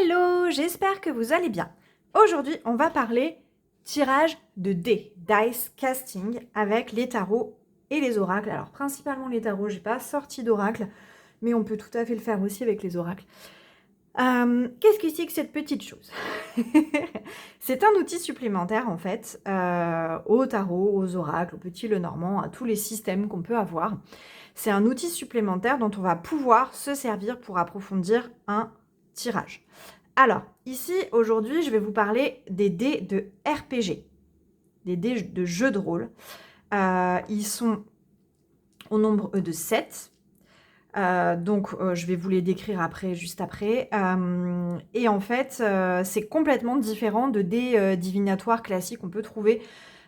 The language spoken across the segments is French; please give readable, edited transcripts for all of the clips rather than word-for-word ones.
Hello, j'espère que vous allez bien. Aujourd'hui, on va parler tirage de dés, dice casting avec les tarots et les oracles. Alors principalement les tarots, j'ai pas sorti d'oracle, mais on peut tout à fait le faire aussi avec les oracles. Qu'est-ce que c'est que cette petite chose? C'est un outil supplémentaire en fait aux tarots, aux oracles, au petit Lenormand, à tous les systèmes qu'on peut avoir. C'est un outil supplémentaire dont on va pouvoir se servir pour approfondir un tirage. Alors, ici, aujourd'hui, je vais vous parler des dés de RPG, des dés de jeu de rôle. Ils sont au nombre de 7. Je vais vous les décrire après, juste après. Et en fait, c'est complètement différent de dés divinatoires classiques. On peut trouver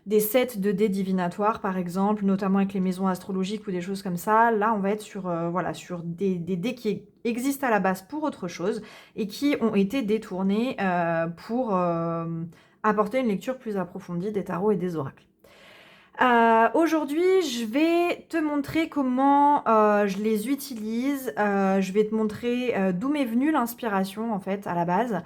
des sets de dés divinatoires, par exemple, notamment avec les maisons astrologiques ou des choses comme ça. Là, on va être sur, sur des dés qui existent à la base pour autre chose et qui ont été détournés pour apporter une lecture plus approfondie des tarots et des oracles. Aujourd'hui, je vais te montrer comment je les utilise. Je vais te montrer d'où m'est venue l'inspiration, en fait, à la base.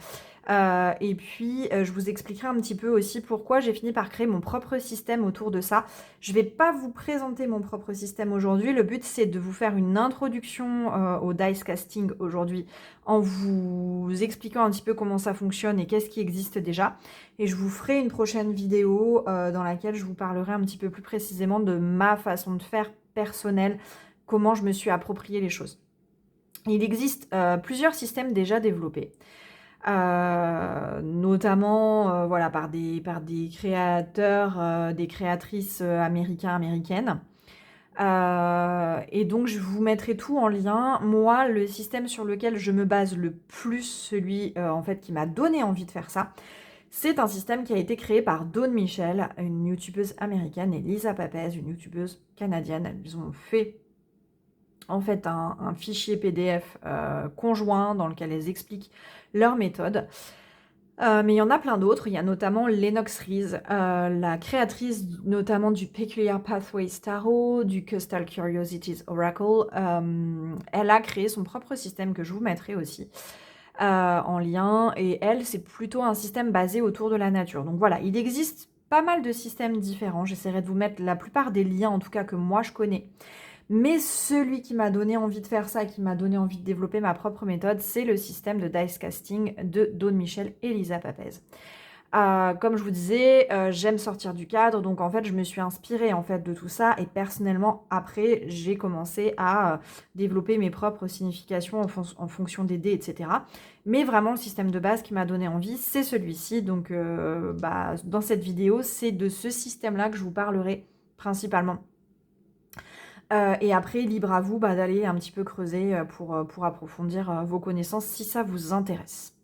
Et puis, je vous expliquerai un petit peu aussi pourquoi j'ai fini par créer mon propre système autour de ça. Je ne vais pas vous présenter mon propre système aujourd'hui. Le but, c'est de vous faire une introduction au dice casting aujourd'hui en vous expliquant un petit peu comment ça fonctionne et qu'est-ce qui existe déjà. Et je vous ferai une prochaine vidéo dans laquelle je vous parlerai un petit peu plus précisément de ma façon de faire personnelle, comment je me suis approprié les choses. Il existe plusieurs systèmes déjà développés. Notamment voilà, par des créateurs, des créatrices américaines. Et donc, je vous mettrai tout en lien. Moi, le système sur lequel je me base le plus, celui en fait qui m'a donné envie de faire ça, c'est un système qui a été créé par Dawn Michel, une youtubeuse américaine, et Lisa Papez, une youtubeuse canadienne. Elles ont fait en fait un fichier PDF conjoint dans lequel elles expliquent leur méthode. Mais il y en a plein d'autres. Il y a notamment Lennox Rees, la créatrice notamment du Peculiar Pathways Tarot, du Crystal Curiosities Oracle. Elle a créé son propre système que je vous mettrai aussi en lien. Et elle, c'est plutôt un système basé autour de la nature. Donc voilà, il existe pas mal de systèmes différents. J'essaierai de vous mettre la plupart des liens, en tout cas que moi je connais. Mais celui qui m'a donné envie de faire ça, qui m'a donné envie de développer ma propre méthode, c'est le système de dice casting de Dawn Michel et Lisa Papez. Comme je vous disais, j'aime sortir du cadre, donc en fait, je me suis inspirée en fait de tout ça, et personnellement, après, j'ai commencé à développer mes propres significations en fonction des dés, etc. Mais vraiment, le système de base qui m'a donné envie, c'est celui-ci. Donc, dans cette vidéo, c'est de ce système-là que je vous parlerai principalement. Et après, libre à vous d'aller un petit peu creuser pour approfondir vos connaissances si ça vous intéresse.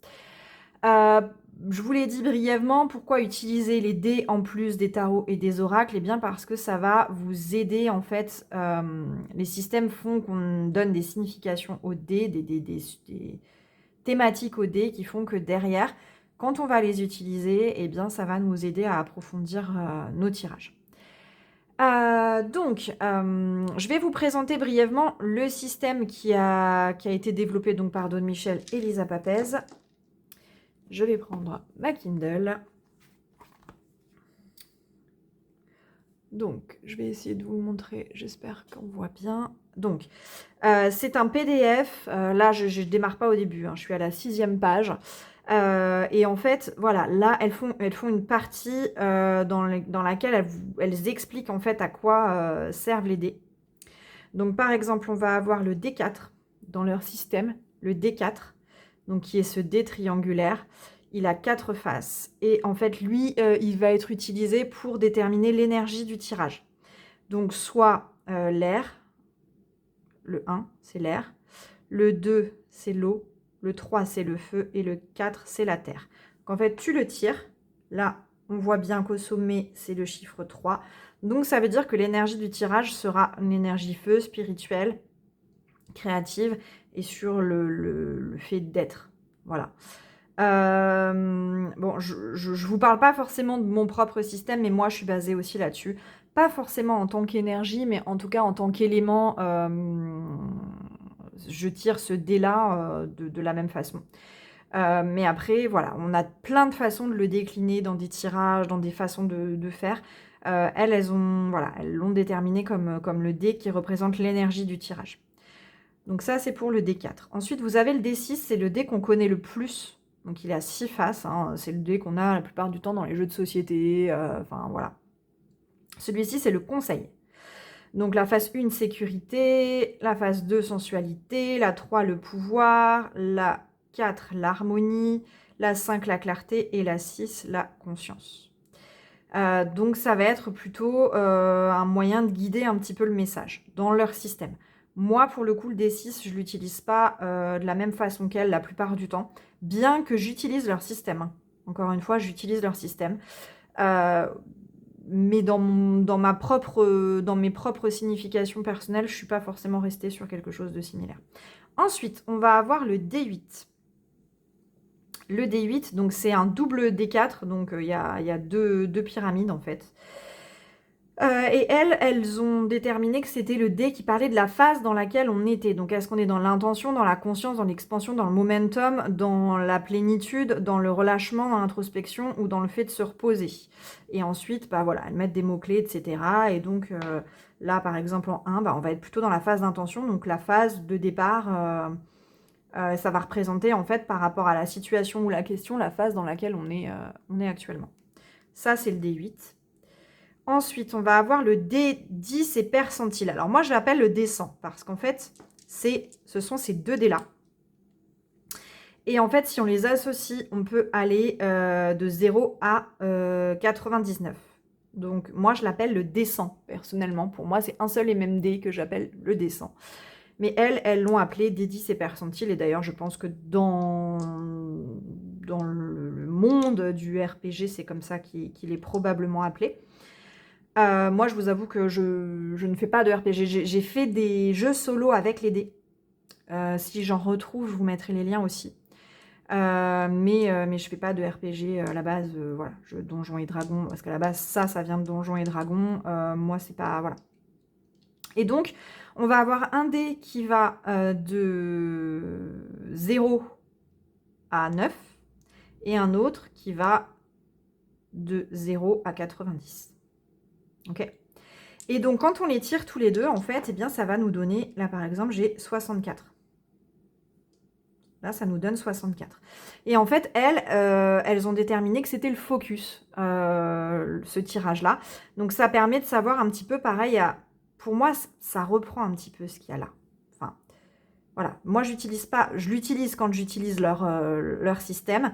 Je vous l'ai dit brièvement, pourquoi utiliser les dés en plus des tarots et des oracles? Eh bien parce que ça va vous aider en fait. Les systèmes font qu'on donne des significations aux dés, des thématiques aux dés qui font que derrière, quand on va les utiliser, eh bien ça va nous aider à approfondir nos tirages. Je vais vous présenter brièvement le système qui a été développé donc par Dawn Michel et Lisa Papez. Je vais prendre ma Kindle. Donc, je vais essayer de vous le montrer, j'espère qu'on voit bien. Donc, c'est un PDF. Là, je ne démarre pas au début, hein, je suis à la 6e page. Et en fait, voilà, là, elles font une partie dans laquelle elles expliquent en fait à quoi servent les dés. Donc, par exemple, on va avoir le D4 dans leur système, le D4, donc qui est ce dé triangulaire. Il a 4 faces. Et en fait, lui, il va être utilisé pour déterminer l'énergie du tirage. Donc, soit l'air, le 1, c'est l'air, le 2, c'est l'eau, le 3, c'est le feu, et le 4, c'est la terre. Donc, en fait, tu le tires. Là, on voit bien qu'au sommet, c'est le chiffre 3. Donc, ça veut dire que l'énergie du tirage sera une énergie feu, spirituelle, créative, et sur le fait d'être. Voilà. Bon, je vous parle pas forcément de mon propre système, mais moi, je suis basée aussi là-dessus. Pas forcément en tant qu'énergie, mais en tout cas en tant qu'élément, je tire ce dé-là de la même façon. Mais après, voilà, on a plein de façons de le décliner dans des tirages, dans des façons de faire. Elles l'ont déterminé comme le dé qui représente l'énergie du tirage. Donc ça, c'est pour le D4. Ensuite, vous avez le D6, c'est le dé qu'on connaît le plus. Donc il a 6 faces, hein. C'est le dé qu'on a la plupart du temps dans les jeux de société, enfin voilà. Celui-ci, c'est le conseil. Donc la phase 1, sécurité, la phase 2, sensualité, la 3, le pouvoir, la 4, l'harmonie, la 5, la clarté et la 6, la conscience. Donc ça va être plutôt un moyen de guider un petit peu le message dans leur système. Moi, pour le coup, le D6, je ne l'utilise pas de la même façon qu'elle la plupart du temps, bien que j'utilise leur système, hein. Encore une fois, j'utilise leur système. Mais dans mes propres significations personnelles, je ne suis pas forcément restée sur quelque chose de similaire. Ensuite, on va avoir le D8. Le D8, donc c'est un double D4, donc il y a deux pyramides en fait. Et elles ont déterminé que c'était le dé qui parlait de la phase dans laquelle on était. Donc est-ce qu'on est dans l'intention, dans la conscience, dans l'expansion, dans le momentum, dans la plénitude, dans le relâchement, dans l'introspection ou dans le fait de se reposer. Et ensuite, bah voilà, elles mettent des mots-clés, etc. Et donc là, par exemple, en 1, bah, on va être plutôt dans la phase d'intention, donc la phase de départ. Ça va représenter en fait par rapport à la situation ou la question, la phase dans laquelle on est actuellement. Ça, c'est le D8. Ensuite, on va avoir le D10 et percentile. Alors moi, je l'appelle le D100 parce qu'en fait, ce sont ces deux dés-là. Et en fait, si on les associe, on peut aller de 0 à 99. Donc moi, je l'appelle le D100 personnellement. Pour moi, c'est un seul et même dé que j'appelle le D100. Mais elles l'ont appelé D10 et percentile. Et d'ailleurs, je pense que dans le monde du RPG, c'est comme ça qu'il est probablement appelé. Moi, je vous avoue que je ne fais pas de RPG. J'ai fait des jeux solo avec les dés. Si j'en retrouve, je vous mettrai les liens aussi. Mais je fais pas de RPG à la base. Voilà, Donjons et Dragons. Parce qu'à la base, ça vient de Donjons et Dragons. Moi, c'est pas... Voilà. Et donc, on va avoir un dé qui va de 0 à 9. Et un autre qui va de 0 à 90. Ok ? Et donc, quand on les tire tous les deux, en fait, eh bien, ça va nous donner, là, par exemple, j'ai 64. Là, ça nous donne 64. Et en fait, elles ont déterminé que c'était le focus, ce tirage-là. Donc, ça permet de savoir un petit peu, pareil, pour moi, ça reprend un petit peu ce qu'il y a là. Enfin, voilà. Moi, je l'utilise quand j'utilise leur système.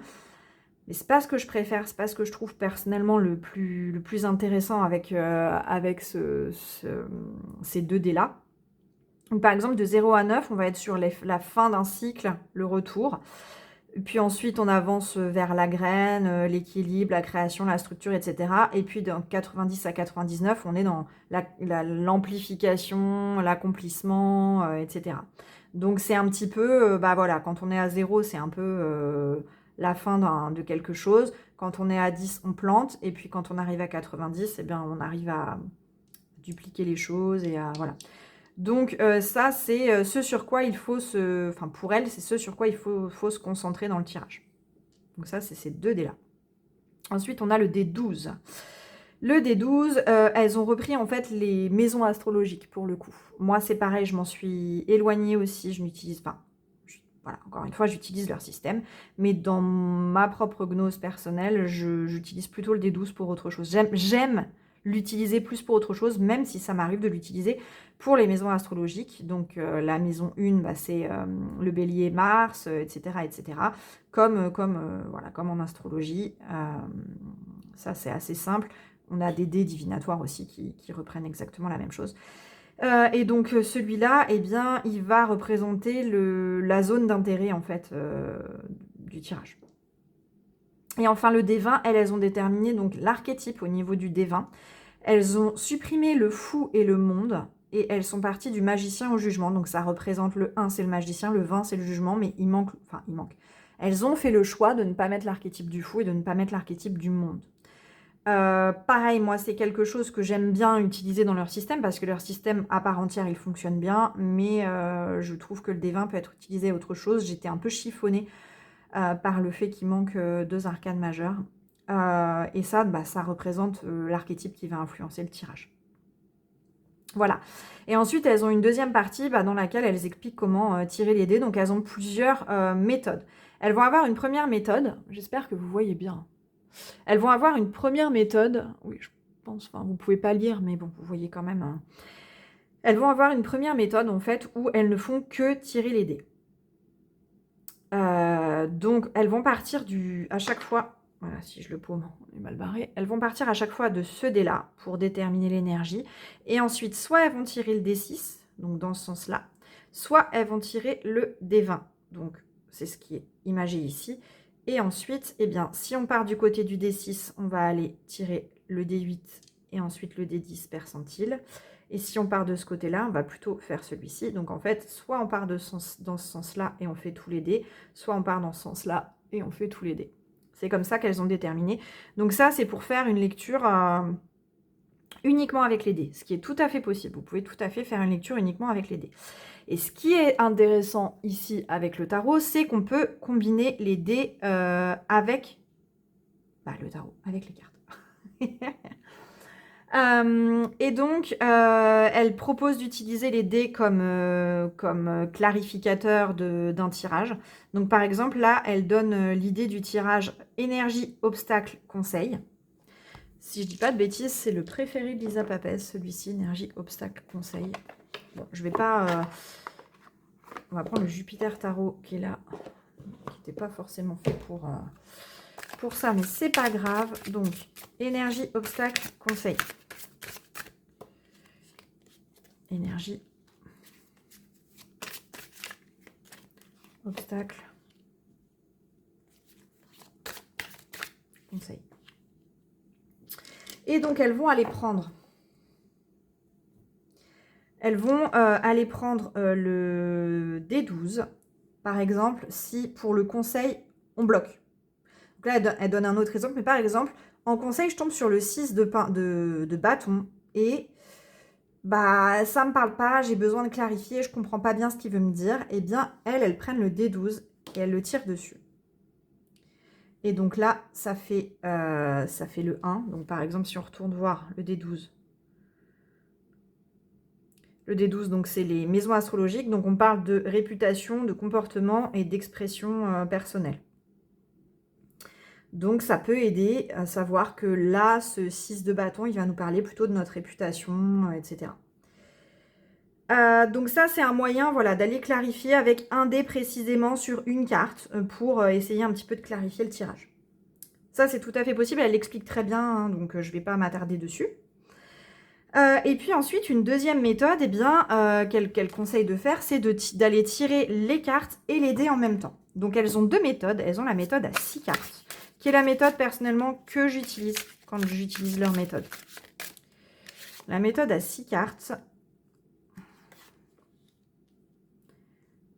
Mais c'est pas ce que je préfère, c'est pas ce que je trouve personnellement le plus intéressant avec ces deux dés-là. Donc, par exemple, de 0 à 9, on va être sur la fin d'un cycle, le retour. Et puis ensuite, on avance vers la graine, l'équilibre, la création, la structure, etc. Et puis, de 90 à 99, on est dans l'amplification, l'accomplissement, etc. Donc, c'est un petit peu, bah voilà, quand on est à 0, c'est un peu la fin de quelque chose. Quand on est à 10, on plante. Et puis, quand on arrive à 90, eh bien, on arrive à dupliquer les choses et à... Voilà. Donc ça, c'est ce sur quoi il faut Enfin, pour elle, c'est ce sur quoi il faut se concentrer dans le tirage. Donc ça, c'est ces deux dés-là. Ensuite, on a le D12. Le D12, elles ont repris en fait les maisons astrologiques pour le coup. Moi, c'est pareil, je m'en suis éloignée aussi. Je n'utilise pas. Voilà, encore une fois, j'utilise leur système. Mais dans ma propre gnose personnelle, j'utilise plutôt le D12 pour autre chose. J'aime l'utiliser plus pour autre chose, même si ça m'arrive de l'utiliser pour les maisons astrologiques. Donc la maison 1, bah, c'est le bélier Mars, etc. etc. Comme en astrologie. Ça, c'est assez simple. On a des dés divinatoires aussi qui reprennent exactement la même chose. Et donc celui-là, eh bien, il va représenter la zone d'intérêt en fait du tirage. Et enfin le D20, elles ont déterminé donc l'archétype au niveau du D20. Elles ont supprimé le fou et le monde et elles sont parties du magicien au jugement. Donc ça représente le 1, c'est le magicien, le 20, c'est le jugement, mais il manque. Elles ont fait le choix de ne pas mettre l'archétype du fou et de ne pas mettre l'archétype du monde. Pareil, moi, c'est quelque chose que j'aime bien utiliser dans leur système parce que leur système à part entière, il fonctionne bien, mais je trouve que le D20 peut être utilisé à autre chose. J'étais un peu chiffonnée par le fait qu'il manque 2 arcanes majeures. Et ça, ça représente l'archétype qui va influencer le tirage. Voilà. Et ensuite, elles ont une deuxième partie dans laquelle elles expliquent comment tirer les dés. Donc, elles ont plusieurs méthodes. Elles vont avoir une première méthode. J'espère que vous voyez bien. Elles vont avoir une première méthode. Oui, je pense. Enfin, vous ne pouvez pas lire, mais bon, vous voyez quand même. Hein. Elles vont avoir une première méthode, en fait, où elles ne font que tirer les dés. Donc, elles vont partir à chaque fois... Voilà, si je le paume, on est mal barré. Elles vont partir à chaque fois de ce dé-là pour déterminer l'énergie. Et ensuite, soit elles vont tirer le D6, donc dans ce sens-là, soit elles vont tirer le D20. Donc, c'est ce qui est imagé ici. Et ensuite, eh bien, si on part du côté du D6, on va aller tirer le D8 et ensuite le D10 percentile. Et si on part de ce côté-là, on va plutôt faire celui-ci. Donc, en fait, soit on part dans ce sens-là et on fait tous les dés, soit on part dans ce sens-là et on fait tous les dés. C'est comme ça qu'elles ont déterminé. Donc ça, c'est pour faire une lecture uniquement avec les dés, ce qui est tout à fait possible. Vous pouvez tout à fait faire une lecture uniquement avec les dés. Et ce qui est intéressant ici avec le tarot, c'est qu'on peut combiner les dés avec le tarot, avec les cartes. Et donc, elle propose d'utiliser les dés comme clarificateur d'un tirage. Donc, par exemple, là, elle donne l'idée du tirage énergie, obstacle, conseil. Si je dis pas de bêtises, c'est le préféré de Lisa Papez, celui-ci, énergie, obstacle, conseil. Bon, je vais pas... On va prendre le Jupiter Tarot qui est là, qui n'était pas forcément fait pour ça, mais c'est pas grave. Donc, énergie, obstacle, conseil. Énergie, obstacle, conseil. Et donc, elles vont aller prendre. Elles vont aller prendre le D12, par exemple, si pour le conseil, on bloque. Donc là, elle donne un autre exemple, mais par exemple, en conseil, je tombe sur le 6 de bâton et ça me parle pas, j'ai besoin de clarifier, je comprends pas bien ce qu'il veut me dire. Eh bien, elles prennent le D12 et elles le tirent dessus. Et donc là, ça fait le 1. Donc par exemple, si on retourne voir le D12. Le D12, donc c'est les maisons astrologiques. Donc on parle de réputation, de comportement et d'expression personnelle. Donc ça peut aider à savoir que là, ce 6 de bâton, il va nous parler plutôt de notre réputation, etc. Donc ça, c'est un moyen d'aller clarifier avec un dé précisément sur une carte pour essayer un petit peu de clarifier le tirage. Ça, c'est tout à fait possible. Elle l'explique très bien, hein, donc je ne vais pas m'attarder dessus. Et puis ensuite, une deuxième méthode qu'elle conseille de faire, c'est d'aller tirer les cartes et les dés en même temps. Donc elles ont deux méthodes. Elles ont la méthode à 6 cartes, qui est la méthode personnellement que j'utilise quand j'utilise leur méthode. La méthode à 6 cartes,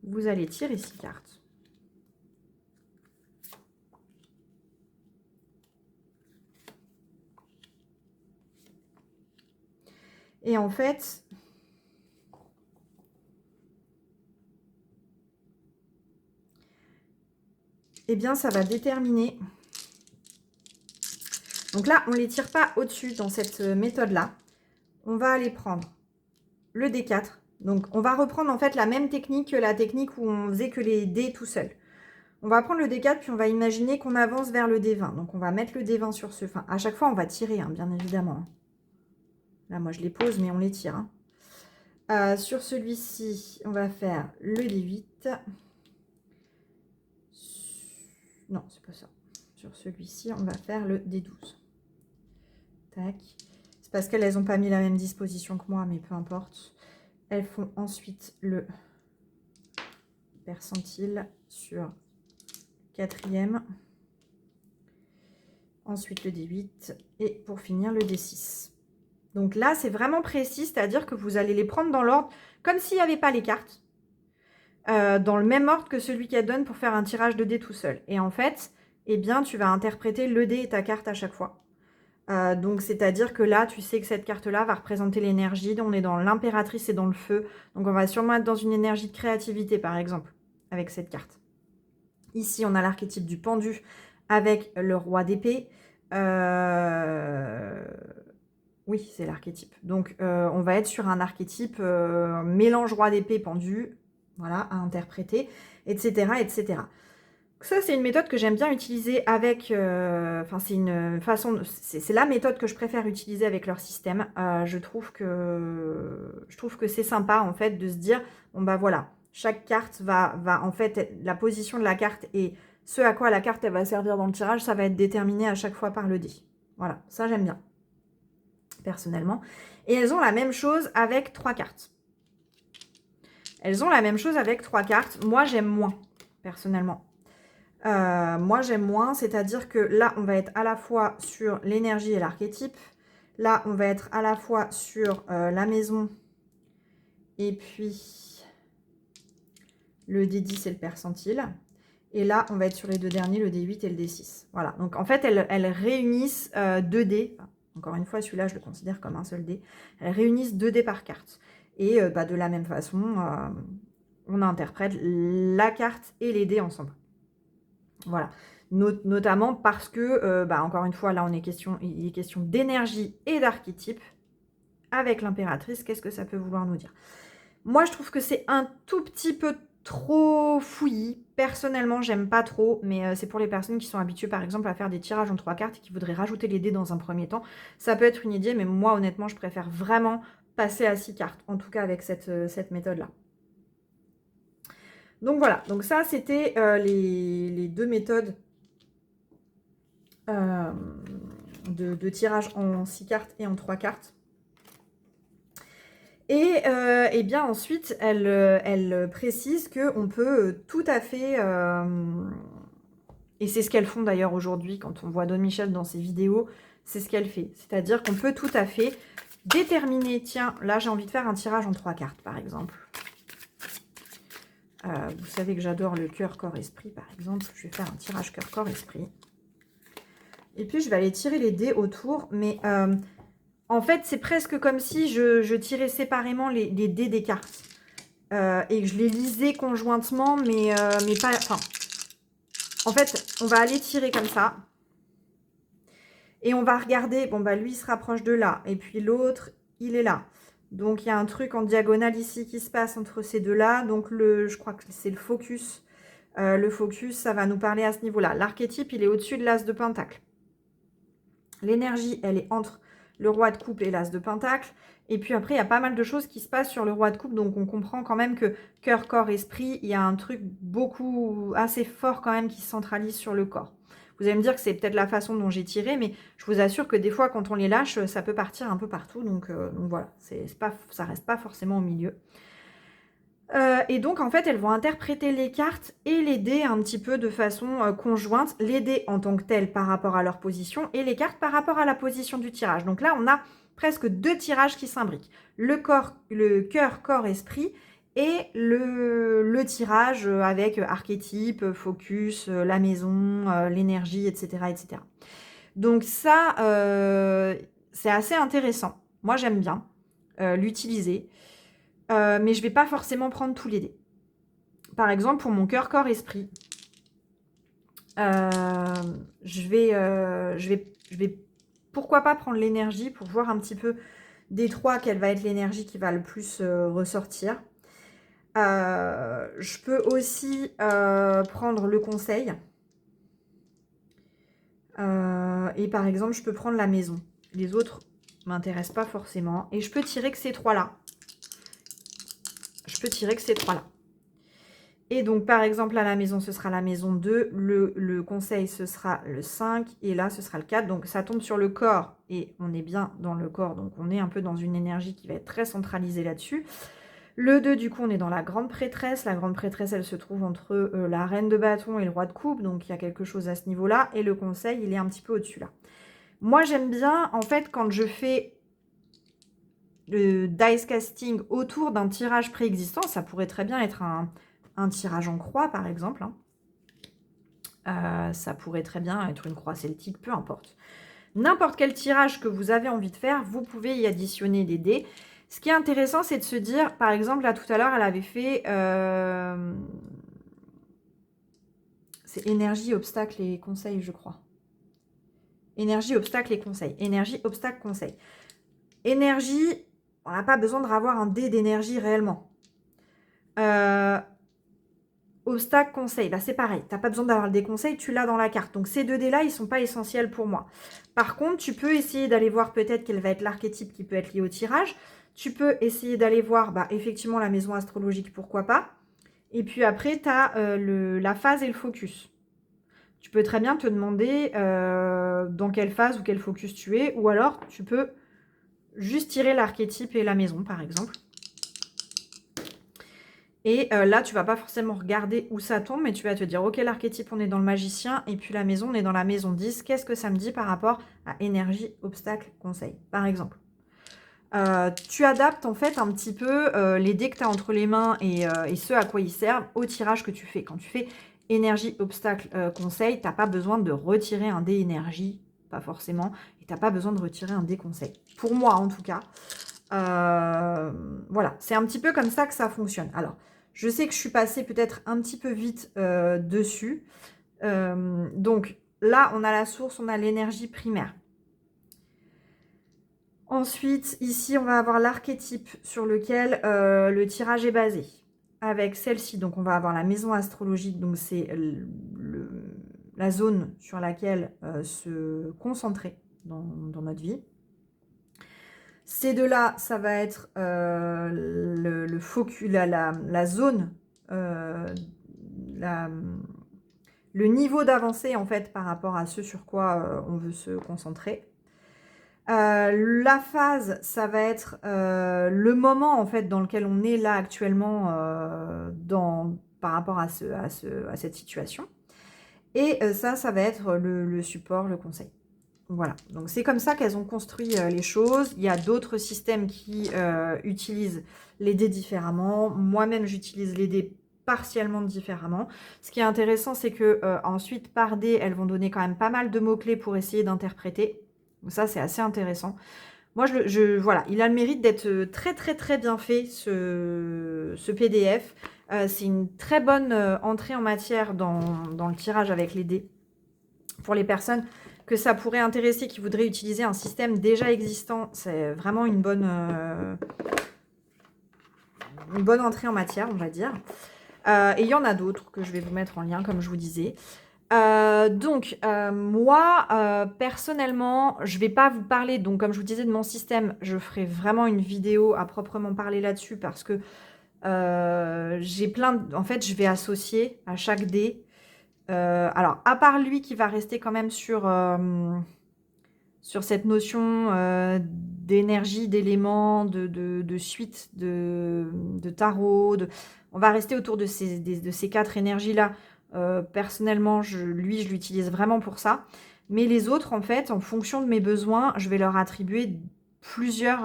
vous allez tirer 6 cartes. Et en fait, ça va déterminer. Donc là, on ne les tire pas au-dessus dans cette méthode-là. On va aller prendre le D4. Donc, on va reprendre en fait la même technique que la technique où on faisait que les dés tout seul. On va prendre le D4, puis on va imaginer qu'on avance vers le D20. Donc, on va mettre le D20 sur ce. Enfin, à chaque fois, on va tirer, hein, bien évidemment. Là, moi, je les pose, mais on les tire. Hein. Sur celui-ci, on va faire le D8. Non, c'est pas ça. Sur celui-ci, on va faire le D12. Tac. C'est parce qu'elles n'ont pas mis la même disposition que moi, mais peu importe. Elles font ensuite le percentile sur 4e. Ensuite le D8. Et pour finir, le D6. Donc là, c'est vraiment précis, c'est-à-dire que vous allez les prendre dans l'ordre, comme s'il n'y avait pas les cartes. Dans le même ordre que celui qu'elle donne pour faire un tirage de dés tout seul. Et en fait, tu vas interpréter le dé et ta carte à chaque fois. Donc, c'est-à-dire que là, tu sais que cette carte-là va représenter l'énergie. On est dans l'impératrice et dans le feu. Donc, on va sûrement être dans une énergie de créativité, par exemple, avec cette carte. Ici, on a l'archétype du pendu avec le roi d'épée. Oui, c'est l'archétype. Donc, on va être sur un archétype mélange roi d'épée pendu, voilà, à interpréter, etc., etc. Ça, c'est une méthode que j'aime bien utiliser avec... Enfin, c'est une façon... C'est la méthode que je préfère utiliser avec leur système. Je trouve que c'est sympa, en fait, de se dire, bon, bah voilà, chaque carte va en fait, la position de la carte et ce à quoi la carte, elle va servir dans le tirage, ça va être déterminé à chaque fois par le dé. Voilà, ça, j'aime bien, personnellement. Et elles ont la même chose avec 3 cartes. Elles ont la même chose avec 3 cartes. Moi, j'aime moins, personnellement. Moi, j'aime moins, c'est-à-dire que là, on va être à la fois sur l'énergie et l'archétype. Là, on va être à la fois sur la maison et puis le D10 et le percentile. Et là, on va être sur les deux derniers, le D8 et le D6. Voilà, donc en fait, elles réunissent 2 dés. Enfin, encore une fois, celui-là, je le considère comme un seul dé. Elles réunissent 2 dés par carte. Et de la même façon, on interprète la carte et les dés ensemble. Voilà, notamment parce que, encore une fois, là, il est question d'énergie et d'archétype. Avec l'impératrice, qu'est-ce que ça peut vouloir nous dire? Moi, je trouve que c'est un tout petit peu trop fouillis. Personnellement, j'aime pas trop, mais c'est pour les personnes qui sont habituées, par exemple, à faire des tirages en 3 cartes et qui voudraient rajouter les dés dans un premier temps. Ça peut être une idée, mais moi, honnêtement, je préfère vraiment passer à 6 cartes, en tout cas avec cette méthode-là. Donc voilà, donc ça, c'était les 2 méthodes de tirage en 6 cartes et en 3 cartes. Et bien ensuite, elle précise qu'on peut tout à fait, et c'est ce qu'elles font d'ailleurs aujourd'hui quand on voit Dawn Michel dans ses vidéos, c'est ce qu'elle fait. C'est-à-dire qu'on peut tout à fait déterminer, tiens, là j'ai envie de faire un tirage en 3 cartes par exemple. Vous savez que j'adore le cœur, corps, esprit par exemple. Je vais faire un tirage cœur, corps, esprit. Et puis, je vais aller tirer les dés autour. Mais en fait, c'est presque comme si je tirais séparément les dés des cartes. Et que je les lisais conjointement, mais pas... Enfin, en fait, on va aller tirer comme ça. Et on va regarder... Bon, bah lui, il se rapproche de là. Et puis l'autre, il est là. Donc, il y a un truc en diagonale ici qui se passe entre ces deux-là. Donc, je crois que c'est le focus. Le focus, ça va nous parler à ce niveau-là. L'archétype, il est au-dessus de l'as de pentacle. L'énergie, elle est entre le roi de coupe et l'as de pentacle. Et puis après, il y a pas mal de choses qui se passent sur le roi de coupe. Donc, on comprend quand même que cœur, corps, esprit, il y a un truc assez fort quand même qui se centralise sur le corps. Vous allez me dire que c'est peut-être la façon dont j'ai tiré, mais je vous assure que des fois, quand on les lâche, ça peut partir un peu partout. Donc voilà, ça reste pas forcément au milieu. Et donc, en fait, elles vont interpréter les cartes et les dés un petit peu de façon conjointe. Les dés en tant que tels par rapport à leur position et les cartes par rapport à la position du tirage. Donc là, on a presque 2 tirages qui s'imbriquent. Le cœur, corps, esprit et le tirage avec archétype, focus, la maison, l'énergie, etc., etc. Donc ça, c'est assez intéressant. Moi, j'aime bien l'utiliser. Mais je ne vais pas forcément prendre tous les dés. Par exemple, pour mon cœur, corps, esprit, je vais pourquoi pas prendre l'énergie pour voir un petit peu des 3 quelle va être l'énergie qui va le plus ressortir. Je peux aussi prendre le conseil. Et par exemple, je peux prendre la maison. Les autres ne m'intéressent pas forcément. Et je peux tirer que ces 3-là. Et donc, par exemple, à la maison, ce sera la maison 2. Le conseil, ce sera le 5. Et là, ce sera le 4. Donc, ça tombe sur le corps. Et on est bien dans le corps. Donc, on est un peu dans une énergie qui va être très centralisée là-dessus. Le 2, du coup, on est dans la grande prêtresse. La grande prêtresse, elle se trouve entre la reine de bâton et le roi de coupe. Donc, il y a quelque chose à ce niveau-là. Et le conseil, il est un petit peu au-dessus là. Moi, j'aime bien, en fait, quand je fais le dice casting autour d'un tirage préexistant, ça pourrait très bien être un tirage en croix, par exemple. Ça pourrait très bien être une croix celtique, peu importe. N'importe quel tirage que vous avez envie de faire, vous pouvez y additionner des dés. Ce qui est intéressant, c'est de se dire, par exemple, là, tout à l'heure, elle avait fait C'est énergie, obstacle et conseil, je crois. Énergie, obstacle et conseil. Énergie, obstacle, conseil. Énergie, on n'a pas besoin de avoir un dé d'énergie réellement. Obstacle, conseil, bah c'est pareil. Tu n'as pas besoin d'avoir des conseils, tu l'as dans la carte. Donc ces deux dés-là, ils ne sont pas essentiels pour moi. Par contre, tu peux essayer d'aller voir peut-être quel va être l'archétype qui peut être lié au tirage. Tu peux essayer d'aller voir, bah, effectivement, la maison astrologique, pourquoi pas. Et puis après, tu as la phase et le focus. Tu peux très bien te demander dans quelle phase ou quel focus tu es. Ou alors, tu peux juste tirer l'archétype et la maison, par exemple. Et là, tu vas pas forcément regarder où ça tombe, mais tu vas te dire, ok, l'archétype, on est dans le magicien, et puis la maison, on est dans la maison 10. Qu'est-ce que ça me dit par rapport à énergie, obstacle, conseil, par exemple. Tu adaptes en fait un petit peu les dés que tu as entre les mains et ce à quoi ils servent au tirage que tu fais. Quand tu fais énergie, obstacle, conseil, tu n'as pas besoin de retirer un dé énergie, pas forcément, et tu n'as pas besoin de retirer un dé conseil. Pour moi, en tout cas. Voilà, c'est un petit peu comme ça que ça fonctionne. Alors, je sais que je suis passée peut-être un petit peu vite dessus. Donc, là, on a la source, on a l'énergie primaire. Ensuite, ici, on va avoir l'archétype sur lequel le tirage est basé. Avec celle-ci, donc on va avoir la maison astrologique, donc c'est la zone sur laquelle se concentrer dans notre vie. Ces deux-là, ça va être le focus, la zone, le niveau d'avancée en fait par rapport à ce sur quoi on veut se concentrer. La phase, ça va être le moment en fait dans lequel on est là actuellement par rapport à cette situation. Et ça va être le support, le conseil. Voilà, donc c'est comme ça qu'elles ont construit les choses. Il y a d'autres systèmes qui utilisent les dés différemment. Moi-même, j'utilise les dés partiellement différemment. Ce qui est intéressant, c'est que ensuite, par dé, elles vont donner quand même pas mal de mots-clés pour essayer d'interpréter. Donc ça, c'est assez intéressant. Moi, voilà, il a le mérite d'être très, très, très bien fait, ce PDF. C'est une très bonne entrée en matière dans le tirage avec les dés. Pour les personnes que ça pourrait intéresser, qui voudraient utiliser un système déjà existant, c'est vraiment une bonne entrée en matière, on va dire. Et il y en a d'autres que je vais vous mettre en lien, comme je vous disais. Moi, personnellement, je ne vais pas vous parler, donc comme je vous disais, de mon système. Je ferai vraiment une vidéo à proprement parler là-dessus parce que j'ai plein en fait, je vais associer à chaque dé. Alors, à part lui qui va rester quand même sur cette notion d'énergie, d'éléments, de suite, de tarot. On va rester autour de ces 4 énergies-là. Personnellement, lui, je l'utilise vraiment pour ça. Mais les autres, en fait, en fonction de mes besoins, je vais leur attribuer plusieurs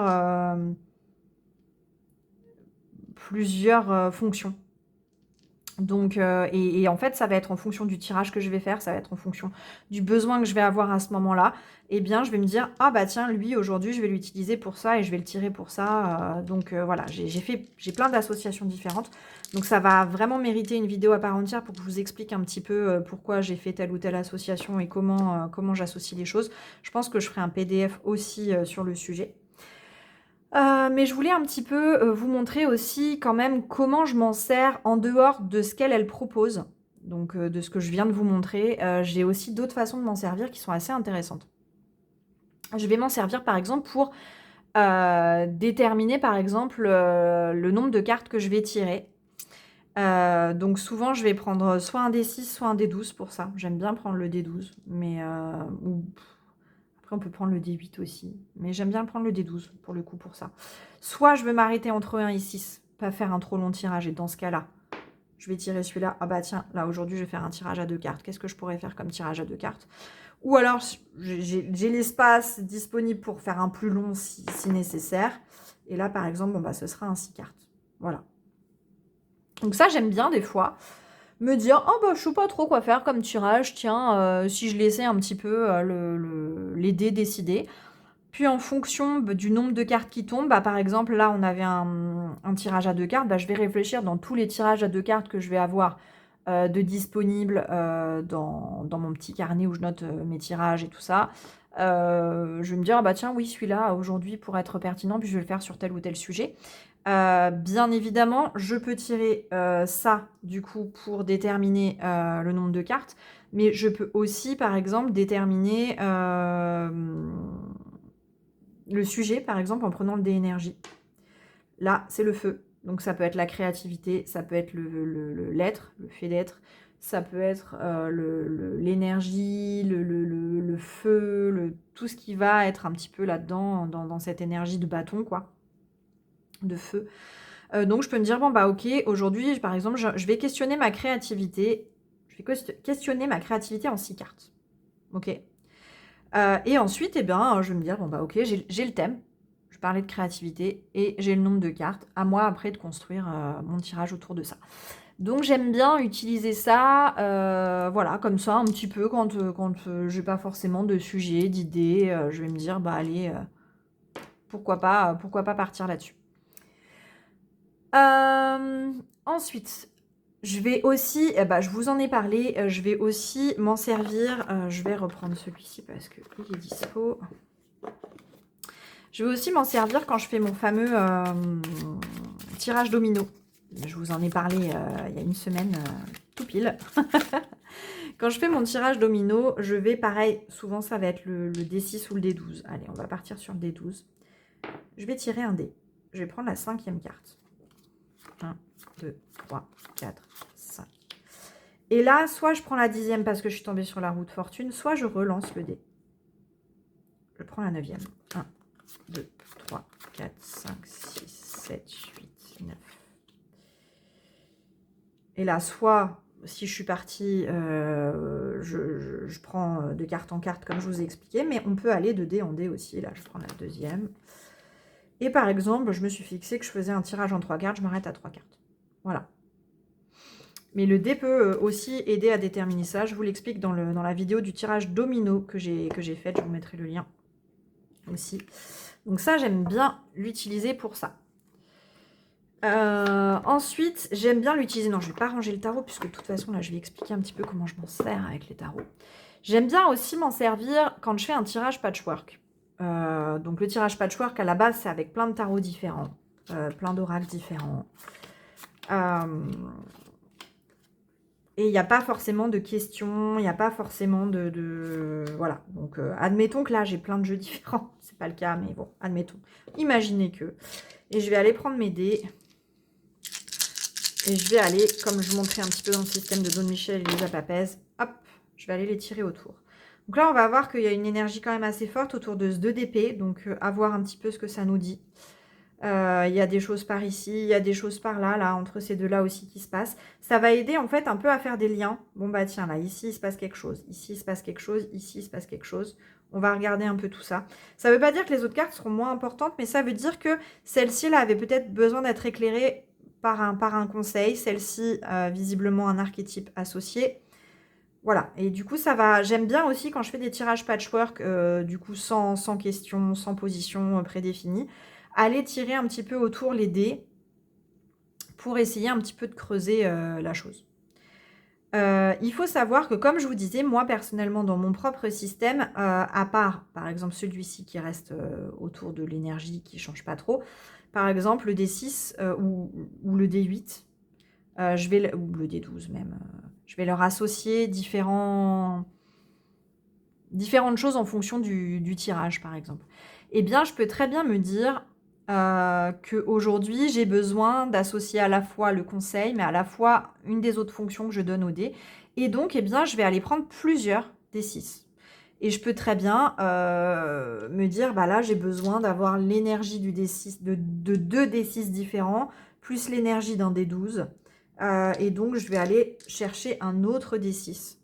fonctions. Donc, et en fait, ça va être en fonction du tirage que je vais faire, ça va être en fonction du besoin que je vais avoir à ce moment-là. Eh bien, je vais me dire, ah bah tiens, lui, aujourd'hui, je vais l'utiliser pour ça et je vais le tirer pour ça. Voilà, j'ai plein d'associations différentes. Donc, ça va vraiment mériter une vidéo à part entière pour que je vous explique un petit peu pourquoi j'ai fait telle ou telle association et comment j'associe les choses. Je pense que je ferai un PDF aussi sur le sujet. Mais je voulais un petit peu vous montrer aussi quand même comment je m'en sers en dehors de ce qu'elle propose. Donc de ce que je viens de vous montrer. J'ai aussi d'autres façons de m'en servir qui sont assez intéressantes. Je vais m'en servir par exemple pour déterminer par exemple le nombre de cartes que je vais tirer. Donc souvent je vais prendre soit un D6 soit un D12 pour ça. J'aime bien prendre le D12. Mais après, on peut prendre le D8 aussi. Mais j'aime bien prendre le D12 pour le coup pour ça. Soit je veux m'arrêter entre 1 et 6, pas faire un trop long tirage. Et dans ce cas-là, je vais tirer celui-là. Ah bah tiens, là aujourd'hui, je vais faire un tirage à 2 cartes. Qu'est-ce que je pourrais faire comme tirage à 2 cartes? Ou alors, j'ai l'espace disponible pour faire un plus long si nécessaire. Et là, par exemple, bon, bah, ce sera un 6 cartes. Voilà. Donc ça, j'aime bien des fois me dire, oh bah je sais pas trop quoi faire comme tirage, tiens, si je laissais un petit peu les dés décider. Puis en fonction du nombre de cartes qui tombent, bah, par exemple là on avait un tirage à 2 cartes, bah, je vais réfléchir dans tous les tirages à 2 cartes que je vais avoir de disponibles dans mon petit carnet où je note mes tirages et tout ça. Je vais me dire, ah bah tiens, oui, celui-là, aujourd'hui, pour être pertinent, puis je vais le faire sur tel ou tel sujet. Bien évidemment, je peux tirer ça, du coup, pour déterminer le nombre de cartes, mais je peux aussi, par exemple, déterminer le sujet, par exemple, en prenant le dé énergie. Là, c'est le feu. Donc ça peut être la créativité, ça peut être l'être, le fait d'être, ça peut être l'énergie, le feu, tout ce qui va être un petit peu là-dedans, dans cette énergie de bâton, quoi, de feu. Donc je peux me dire, bon bah ok, aujourd'hui, par exemple, je vais questionner ma créativité. Je vais questionner ma créativité en 6 cartes. Ok. Et ensuite, eh bien, je vais me dire, bon bah ok, j'ai le thème. Je parlais de créativité et j'ai le nombre de cartes. À moi après de construire mon tirage autour de ça. Donc j'aime bien utiliser ça, voilà, comme ça, un petit peu quand j'ai pas forcément de sujet, d'idée. Je vais me dire, bah allez, pourquoi pas partir là-dessus. Ensuite, je vais aussi, je vous en ai parlé, je vais aussi m'en servir. Je vais reprendre celui-ci parce qu'il est dispo. Je vais aussi m'en servir quand je fais mon fameux tirage domino. Je vous en ai parlé il y a une semaine, tout pile. Quand je fais mon tirage domino, je vais, pareil, souvent ça va être le D6 ou le D12. Allez, on va partir sur le D12. Je vais tirer un dé. Je vais prendre la 5e carte. 1, 2, 3, 4, 5. Et là, soit je prends la 10e parce que je suis tombée sur la roue de fortune, soit je relance le dé. Je prends la 9e. 1, 2, 3, 4, 5, 6, 7, 8, 9. Et là, soit, si je suis partie, je prends de carte en carte, comme je vous ai expliqué, mais on peut aller de dé en dé aussi. Là, je prends la 2e. Et par exemple, je me suis fixé que je faisais un tirage en 3 cartes, je m'arrête à 3 cartes. Voilà. Mais le dé peut aussi aider à déterminer ça. Je vous l'explique dans la vidéo du tirage domino que j'ai faite. Je vous mettrai le lien aussi. Donc ça, j'aime bien l'utiliser pour ça. Ensuite, j'aime bien l'utiliser. Non, je ne vais pas ranger le tarot, puisque de toute façon, là, je vais expliquer un petit peu comment je m'en sers avec les tarots. J'aime bien aussi m'en servir quand je fais un tirage patchwork. Donc le tirage patchwork, à la base, c'est avec plein de tarots différents, plein d'oracles différents. Et il n'y a pas forcément de questions, il n'y a pas forcément voilà. Donc, admettons que là, j'ai plein de jeux différents. C'est pas le cas, mais bon, admettons. Imaginez que. Et je vais aller prendre mes dés. Et je vais aller, comme je vous montrais un petit peu dans le système de Don Michel et Lisa Papez, hop, je vais aller les tirer autour. Donc là, on va voir qu'il y a une énergie quand même assez forte autour de ce 2 d'épée. Donc, à voir un petit peu ce que ça nous dit. Il y a des choses par ici, il y a des choses par là, là, entre ces deux-là aussi qui se passent. Ça va aider en fait un peu à faire des liens. Bon bah tiens, là, ici il se passe quelque chose, ici il se passe quelque chose, ici il se passe quelque chose. On va regarder un peu tout ça. Ça ne veut pas dire que les autres cartes seront moins importantes, mais ça veut dire que celle-ci là avait peut-être besoin d'être éclairée par un conseil. Celle-ci, visiblement un archétype associé. Voilà, et du coup ça va. J'aime bien aussi quand je fais des tirages patchwork, du coup sans question, sans position prédéfinie, aller tirer un petit peu autour les dés pour essayer un petit peu de creuser la chose. Il faut savoir que, comme je vous disais, moi personnellement dans mon propre système, à part par exemple celui-ci qui reste autour de l'énergie qui ne change pas trop, par exemple le D6 ou le D8, ou le D12 même, je vais leur associer différentes choses en fonction du tirage par exemple. Eh bien je peux très bien me dire qu'aujourd'hui, j'ai besoin d'associer à la fois le conseil, mais à la fois une des autres fonctions que je donne au dé. Et donc, eh bien, je vais aller prendre plusieurs D6. Et je peux très bien me dire, bah là, j'ai besoin d'avoir l'énergie du D6, de 2 D6 différents, plus l'énergie d'un D12. Et donc, je vais aller chercher un autre D6.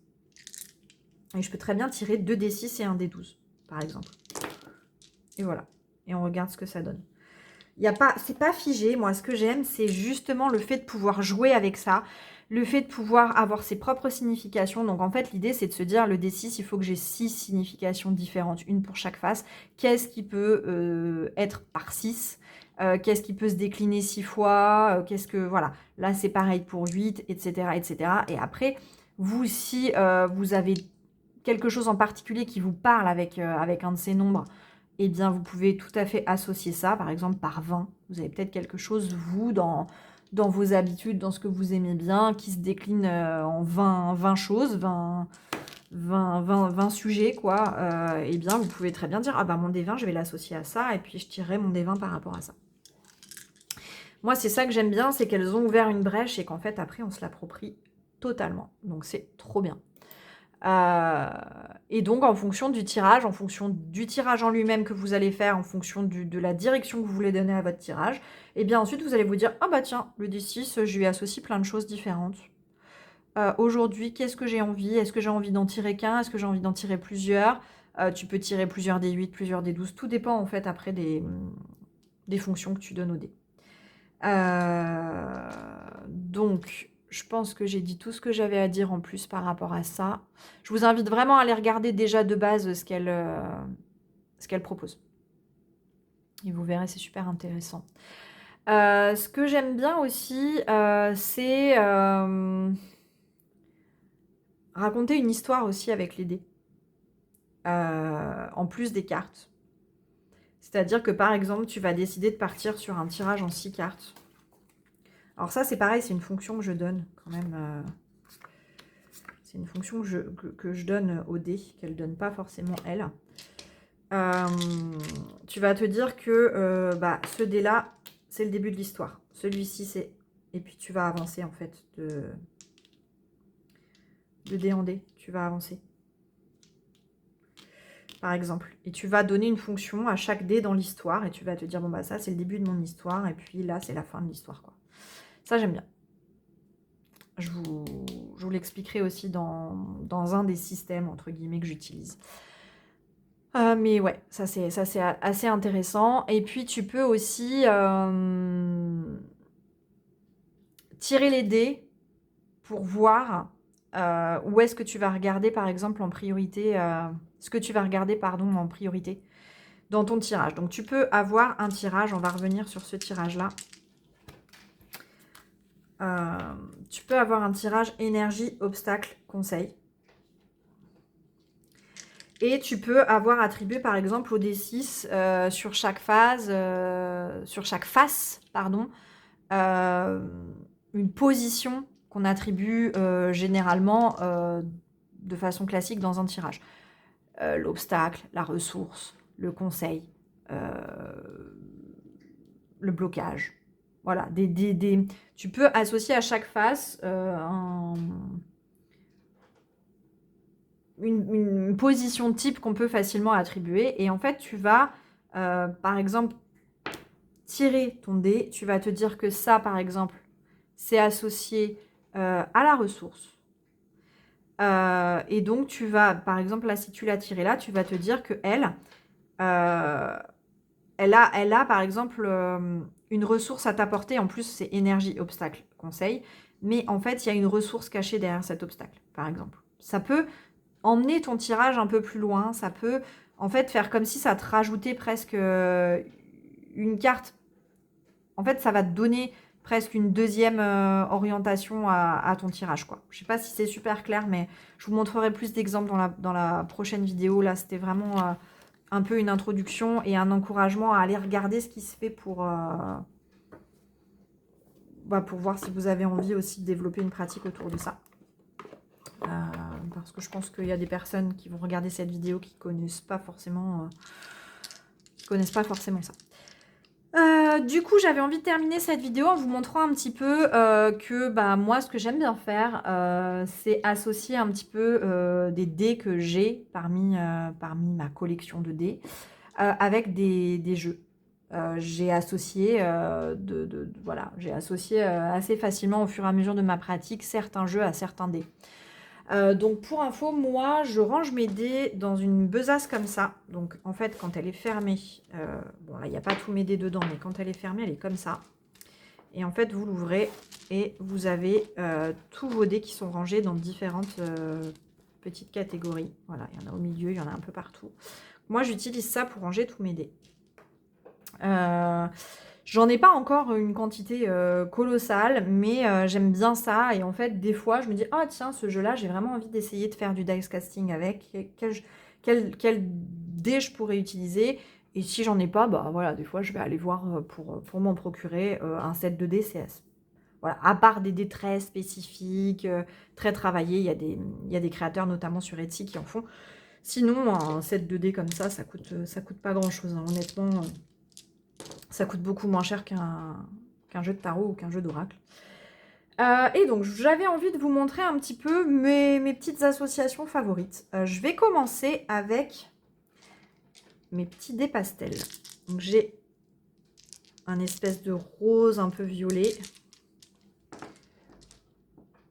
Et je peux très bien tirer 2 D6 et un D12, par exemple. Et voilà. Et on regarde ce que ça donne. C'est pas figé. Moi, ce que j'aime, c'est justement le fait de pouvoir jouer avec ça, le fait de pouvoir avoir ses propres significations. Donc, en fait, l'idée, c'est de se dire, le D6, il faut que j'ai 6 significations différentes, une pour chaque face. Qu'est-ce qui peut être par 6 qu'est-ce qui peut se décliner 6 fois, qu'est-ce que... Voilà, là c'est pareil pour 8, etc. etc. Et après, vous, si vous avez quelque chose en particulier qui vous parle avec un de ces nombres, eh bien vous pouvez tout à fait associer ça, par exemple par 20. Vous avez peut-être quelque chose, vous, dans vos habitudes, dans ce que vous aimez bien, qui se décline en 20 choses, 20 sujets, quoi. Eh bien, vous pouvez très bien dire, ah bah mon D20, je vais l'associer à ça, et puis je tirerai mon D20 par rapport à ça. Moi, c'est ça que j'aime bien, c'est qu'elles ont ouvert une brèche, et qu'en fait, après, on se l'approprie totalement. Donc, c'est trop bien. Et donc, en fonction du tirage en lui-même que vous allez faire, en fonction de la direction que vous voulez donner à votre tirage, et bien ensuite, vous allez vous dire, ah bah tiens, le D6, je lui associe plein de choses différentes. Aujourd'hui, qu'est-ce que j'ai envie? Est-ce que j'ai envie d'en tirer qu'un? Est-ce que j'ai envie d'en tirer plusieurs? Tu peux tirer plusieurs D8, plusieurs D12. Tout dépend en fait après des fonctions que tu donnes au dé. Donc, je pense que j'ai dit tout ce que j'avais à dire en plus par rapport à ça. Je vous invite vraiment à aller regarder déjà de base ce qu'elle propose. Et vous verrez, c'est super intéressant. Ce que j'aime bien aussi, c'est... raconter une histoire aussi avec les dés, en plus des cartes. C'est-à-dire que par exemple, tu vas décider de partir sur un tirage en 6 cartes. Alors ça, c'est pareil, c'est une fonction que je donne quand même. C'est une fonction que je donne au dé, qu'elle ne donne pas forcément elle. Tu vas te dire que ce dé-là, c'est le début de l'histoire. Celui-ci, c'est... Et puis tu vas avancer en fait de dé en dé. Tu vas avancer. Par exemple. Et tu vas donner une fonction à chaque dé dans l'histoire. Et tu vas te dire, bon bah ça, c'est le début de mon histoire. Et puis là, c'est la fin de l'histoire, quoi. Ça, j'aime bien. Je vous l'expliquerai aussi dans un des systèmes, entre guillemets, que j'utilise. Mais ouais, ça c'est assez intéressant. Et puis, tu peux aussi tirer les dés pour voir où est-ce que tu vas regarder, par exemple, en priorité... ce que tu vas regarder, pardon, en priorité dans ton tirage. Donc, tu peux avoir un tirage. On va revenir sur ce tirage-là. Tu peux avoir un tirage énergie, obstacle, conseil. Et tu peux avoir attribué, par exemple, au D6, sur chaque phase, sur chaque face, pardon, une position qu'on attribue généralement de façon classique dans un tirage. L'obstacle, la ressource, le conseil, le blocage. Voilà, tu peux associer à chaque face une position type qu'on peut facilement attribuer. Et en fait, tu vas, par exemple, tirer ton dé. Tu vas te dire que ça, par exemple, c'est associé à la ressource. Et donc, tu vas, par exemple, là, si tu l'as tiré là, tu vas te dire que elle a, par exemple, une ressource à t'apporter. En plus, c'est énergie, obstacle, conseil. Mais en fait, il y a une ressource cachée derrière cet obstacle, par exemple. Ça peut emmener ton tirage un peu plus loin. Ça peut, en fait, faire comme si ça te rajoutait presque une carte. En fait, ça va te donner presque une deuxième orientation à ton tirage, quoi. Je sais pas si c'est super clair, mais je vous montrerai plus d'exemples dans la prochaine vidéo. Là, c'était vraiment un peu une introduction et un encouragement à aller regarder ce qui se fait pour voir si vous avez envie aussi de développer une pratique autour de ça. Parce que je pense qu'il y a des personnes qui vont regarder cette vidéo qui connaissent pas forcément ça. Du coup, j'avais envie de terminer cette vidéo en vous montrant un petit peu que moi, ce que j'aime bien faire, c'est associer un petit peu des dés que j'ai parmi ma collection de dés avec des jeux. J'ai associé, j'ai associé assez facilement au fur et à mesure de ma pratique certains jeux à certains dés. Donc pour info, moi je range mes dés dans une besace comme ça. Donc en fait quand elle est fermée, bon là il n'y a pas tous mes dés dedans, mais quand elle est fermée elle est comme ça. Et en fait vous l'ouvrez et vous avez tous vos dés qui sont rangés dans différentes petites catégories. Voilà, il y en a au milieu, il y en a un peu partout. Moi j'utilise ça pour ranger tous mes dés. J'en ai pas encore une quantité colossale, mais j'aime bien ça. Et en fait, des fois, je me dis, ah tiens, ce jeu-là, j'ai vraiment envie d'essayer de faire du dice casting avec. Quel dé je pourrais utiliser? Et si j'en ai pas, bah voilà, des fois, je vais aller voir pour m'en procurer un set de dés CS. Voilà, à part des dés très spécifiques, très travaillés, il y a des créateurs, notamment sur Etsy, qui en font. Sinon, un set de dés comme ça coûte pas grand-chose, hein. Honnêtement, ça coûte beaucoup moins cher qu'un jeu de tarot ou qu'un jeu d'oracle. Et donc, j'avais envie de vous montrer un petit peu mes petites associations favorites. Je vais commencer avec mes petits dés pastels. Donc, j'ai un espèce de rose un peu violet.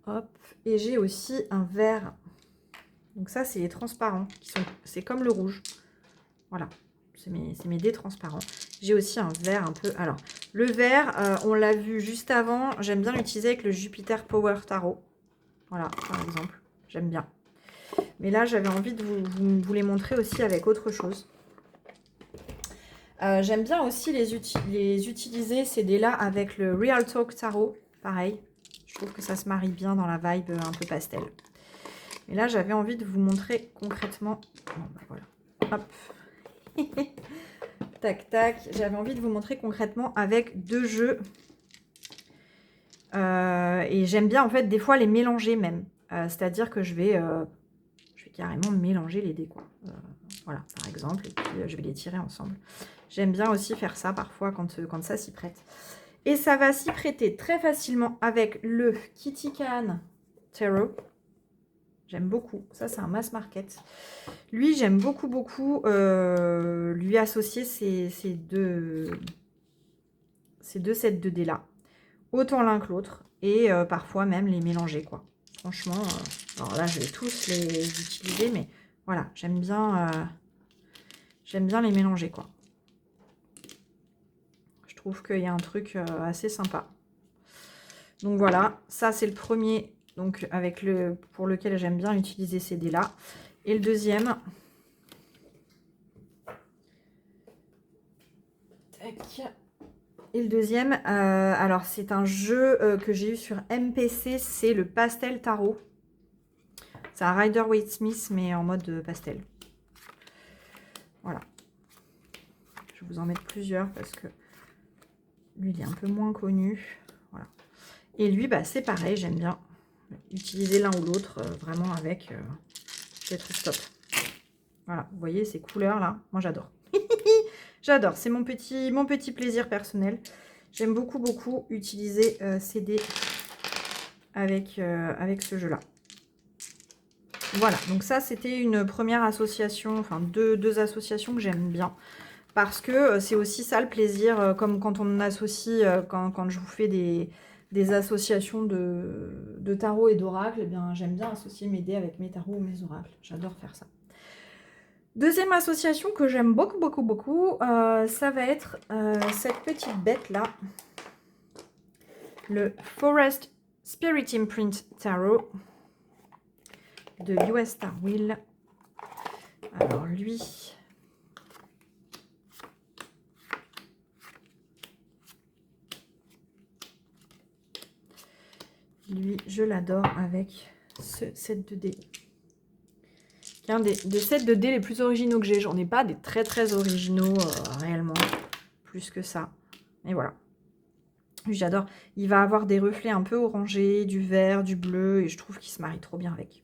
Hop. Et j'ai aussi un vert. Donc ça, c'est les transparents. C'est comme le rouge. Voilà. C'est mes dés transparents. J'ai aussi un vert un peu... Alors, le vert, on l'a vu juste avant. J'aime bien l'utiliser avec le Jupiter Power Tarot. Voilà, par exemple. J'aime bien. Mais là, j'avais envie de vous les montrer aussi avec autre chose. J'aime bien aussi les utiliser, ces dés-là, avec le Real Talk Tarot. Pareil. Je trouve que ça se marie bien dans la vibe un peu pastel. Et là, j'avais envie de vous montrer concrètement... Bon, bah voilà. Hop. Tac, tac. J'avais envie de vous montrer concrètement avec deux jeux. Et j'aime bien, en fait, des fois, les mélanger même. C'est-à-dire que je vais carrément mélanger les dés, quoi. Voilà, par exemple. Et puis, je vais les tirer ensemble. J'aime bien aussi faire ça, parfois, quand ça s'y prête. Et ça va s'y prêter très facilement avec le Kitty Can Tarot. J'aime beaucoup. Ça, c'est un mass market. Lui, j'aime beaucoup, beaucoup lui associer ces deux sets de dés-là. Autant l'un que l'autre. Et parfois même les mélanger, quoi. Franchement, alors là, je vais tous les utiliser, mais voilà, j'aime bien les mélanger, quoi. Je trouve qu'il y a un truc assez sympa. Donc voilà, ça, c'est le premier... Donc, pour lequel j'aime bien utiliser ces dés-là. Et le deuxième... Tac. Et le deuxième, alors c'est un jeu que j'ai eu sur MPC, c'est le Pastel Tarot. C'est un Rider-Waite-Smith, mais en mode pastel. Voilà. Je vais vous en mettre plusieurs parce que lui, il est un peu moins connu. Voilà. Et lui, bah, c'est pareil, j'aime bien utiliser l'un ou l'autre, vraiment avec... je les trouve top. Voilà, vous voyez ces couleurs-là, moi j'adore. J'adore, c'est mon petit plaisir personnel. J'aime beaucoup, beaucoup utiliser ces dés avec ce jeu-là. Voilà, donc ça c'était une première association, enfin deux associations que j'aime bien. Parce que c'est aussi ça le plaisir, comme quand on associe, quand je vous fais des associations de tarot et d'oracle, eh bien j'aime bien associer mes dés avec mes tarots ou mes oracles. J'adore faire ça. Deuxième association que j'aime beaucoup, beaucoup, beaucoup, ça va être cette petite bête-là. Le Forest Spirit Imprint Tarot de US Star Wheel. Alors lui... Lui, je l'adore avec ce set de dés. C'est un des sets de dés les plus originaux que j'ai. J'en ai pas des très très originaux réellement, plus que ça. Et voilà. Lui, j'adore. Il va avoir des reflets un peu orangés, du vert, du bleu, et je trouve qu'il se marie trop bien avec.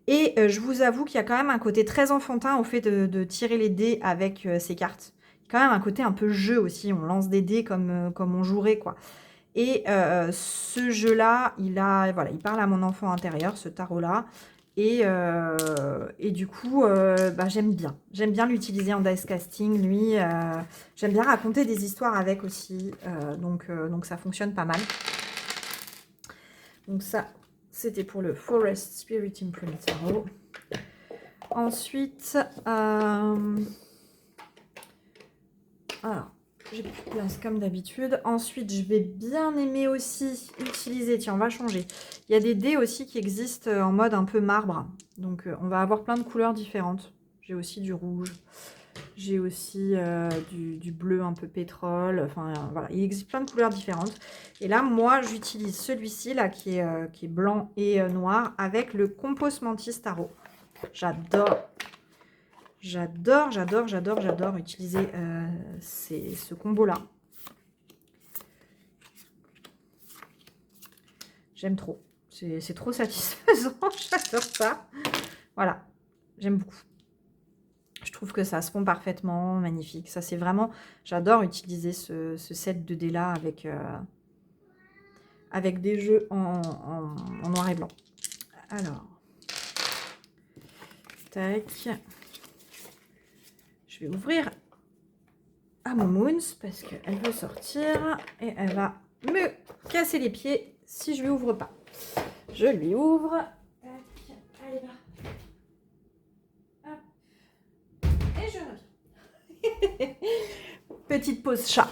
Et je vous avoue qu'il y a quand même un côté très enfantin au fait de tirer les dés avec ces cartes. Quand même un côté un peu jeu aussi. On lance des dés comme on jouerait, quoi. Et ce jeu-là, il parle à mon enfant intérieur, ce tarot-là. Et du coup, bah, j'aime bien. J'aime bien l'utiliser en dice casting, lui. J'aime bien raconter des histoires avec aussi. Donc ça fonctionne pas mal. Donc ça, c'était pour le Forest Spirit Imprint Tarot. Ensuite, alors... J'ai plus de place comme d'habitude. Ensuite, je vais bien aimer aussi utiliser... Tiens, on va changer. Il y a des dés aussi qui existent en mode un peu marbre. Donc, on va avoir plein de couleurs différentes. J'ai aussi du rouge. J'ai aussi du bleu un peu pétrole. Enfin, voilà, il existe plein de couleurs différentes. Et là, moi, j'utilise celui-ci, là, qui est blanc et noir, avec le Compos Mentis Tarot. J'adore. J'adore utiliser ce combo-là. J'aime trop. C'est trop satisfaisant. J'adore ça. Voilà. J'aime beaucoup. Je trouve que ça se fond parfaitement. Magnifique. Ça, c'est vraiment... J'adore utiliser ce set 2D là avec des jeux en noir et blanc. Alors. Tac. Je vais ouvrir à mon Moons parce qu'elle veut sortir et elle va me casser les pieds si je lui ouvre pas. Je lui ouvre. Tac. Allez, va. Et je reviens. Petite pause chat.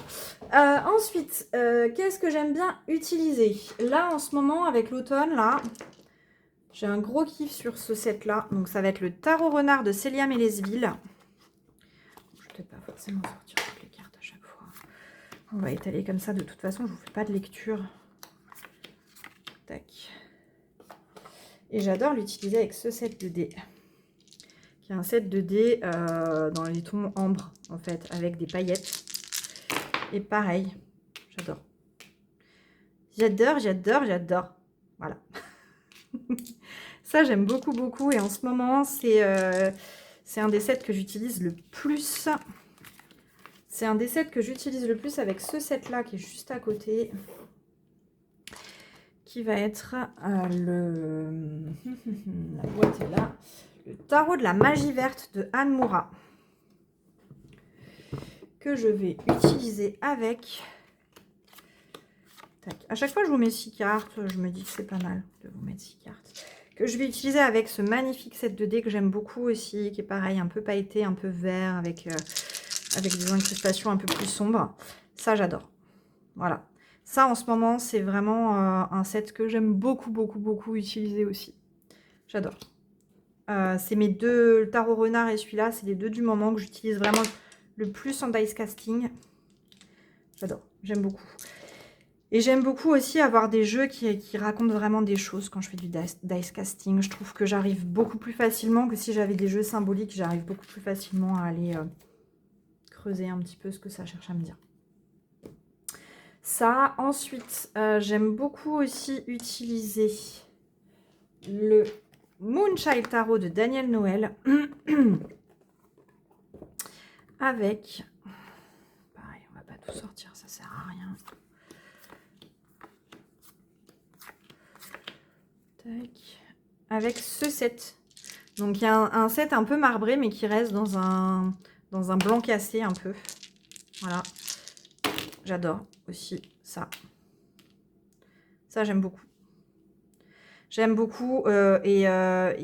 Ensuite, qu'est-ce que j'aime bien utiliser? Là, en ce moment, avec l'automne, là, j'ai un gros kiff sur ce set-là. Donc, ça va être le Tarot Renard de Célia Mélesville. Je ne vais pas forcément sortir toutes les cartes à chaque fois. On va étaler comme ça. De toute façon, je ne vous fais pas de lecture. Tac. Et j'adore l'utiliser avec ce set de dés. Qui est un set de dés dans les tons ambre, en fait, avec des paillettes. Et pareil, j'adore. J'adore. Voilà. Ça, j'aime beaucoup. Et en ce moment, c'est un des sets que j'utilise le plus. C'est un des sets que j'utilise le plus avec ce set-là qui est juste à côté. Qui va être le... La boîte est là. Le tarot de la magie verte de Anne Moura. Que je vais utiliser avec... Tac. À chaque fois, je vous mets 6 cartes. Je me dis que c'est pas mal de vous mettre 6 cartes. Que je vais utiliser avec ce magnifique set de dés que j'aime beaucoup aussi. Qui est pareil, un peu pailleté, un peu vert, avec des incrustations un peu plus sombres. Ça, j'adore. Voilà. Ça, en ce moment, c'est vraiment un set que j'aime beaucoup utiliser aussi. J'adore. C'est mes deux, le Tarot Renard et celui-là, c'est les deux du moment que j'utilise vraiment le plus en dice casting. J'adore, j'aime beaucoup. Et j'aime beaucoup aussi avoir des jeux qui racontent vraiment des choses quand je fais du dice casting. Je trouve que j'arrive beaucoup plus facilement que si j'avais des jeux symboliques. J'arrive beaucoup plus facilement à aller creuser un petit peu ce que ça cherche à me dire. Ça, ensuite, j'aime beaucoup aussi utiliser le Moonchild Tarot de Daniel Noël avec... Pareil, on va pas tout sortir, ça sert à rien. Tac. Avec ce set. Donc, il y a un set un peu marbré, mais qui reste dans un blanc cassé un peu. Voilà. J'adore aussi ça. Ça, j'aime beaucoup. J'aime beaucoup et il y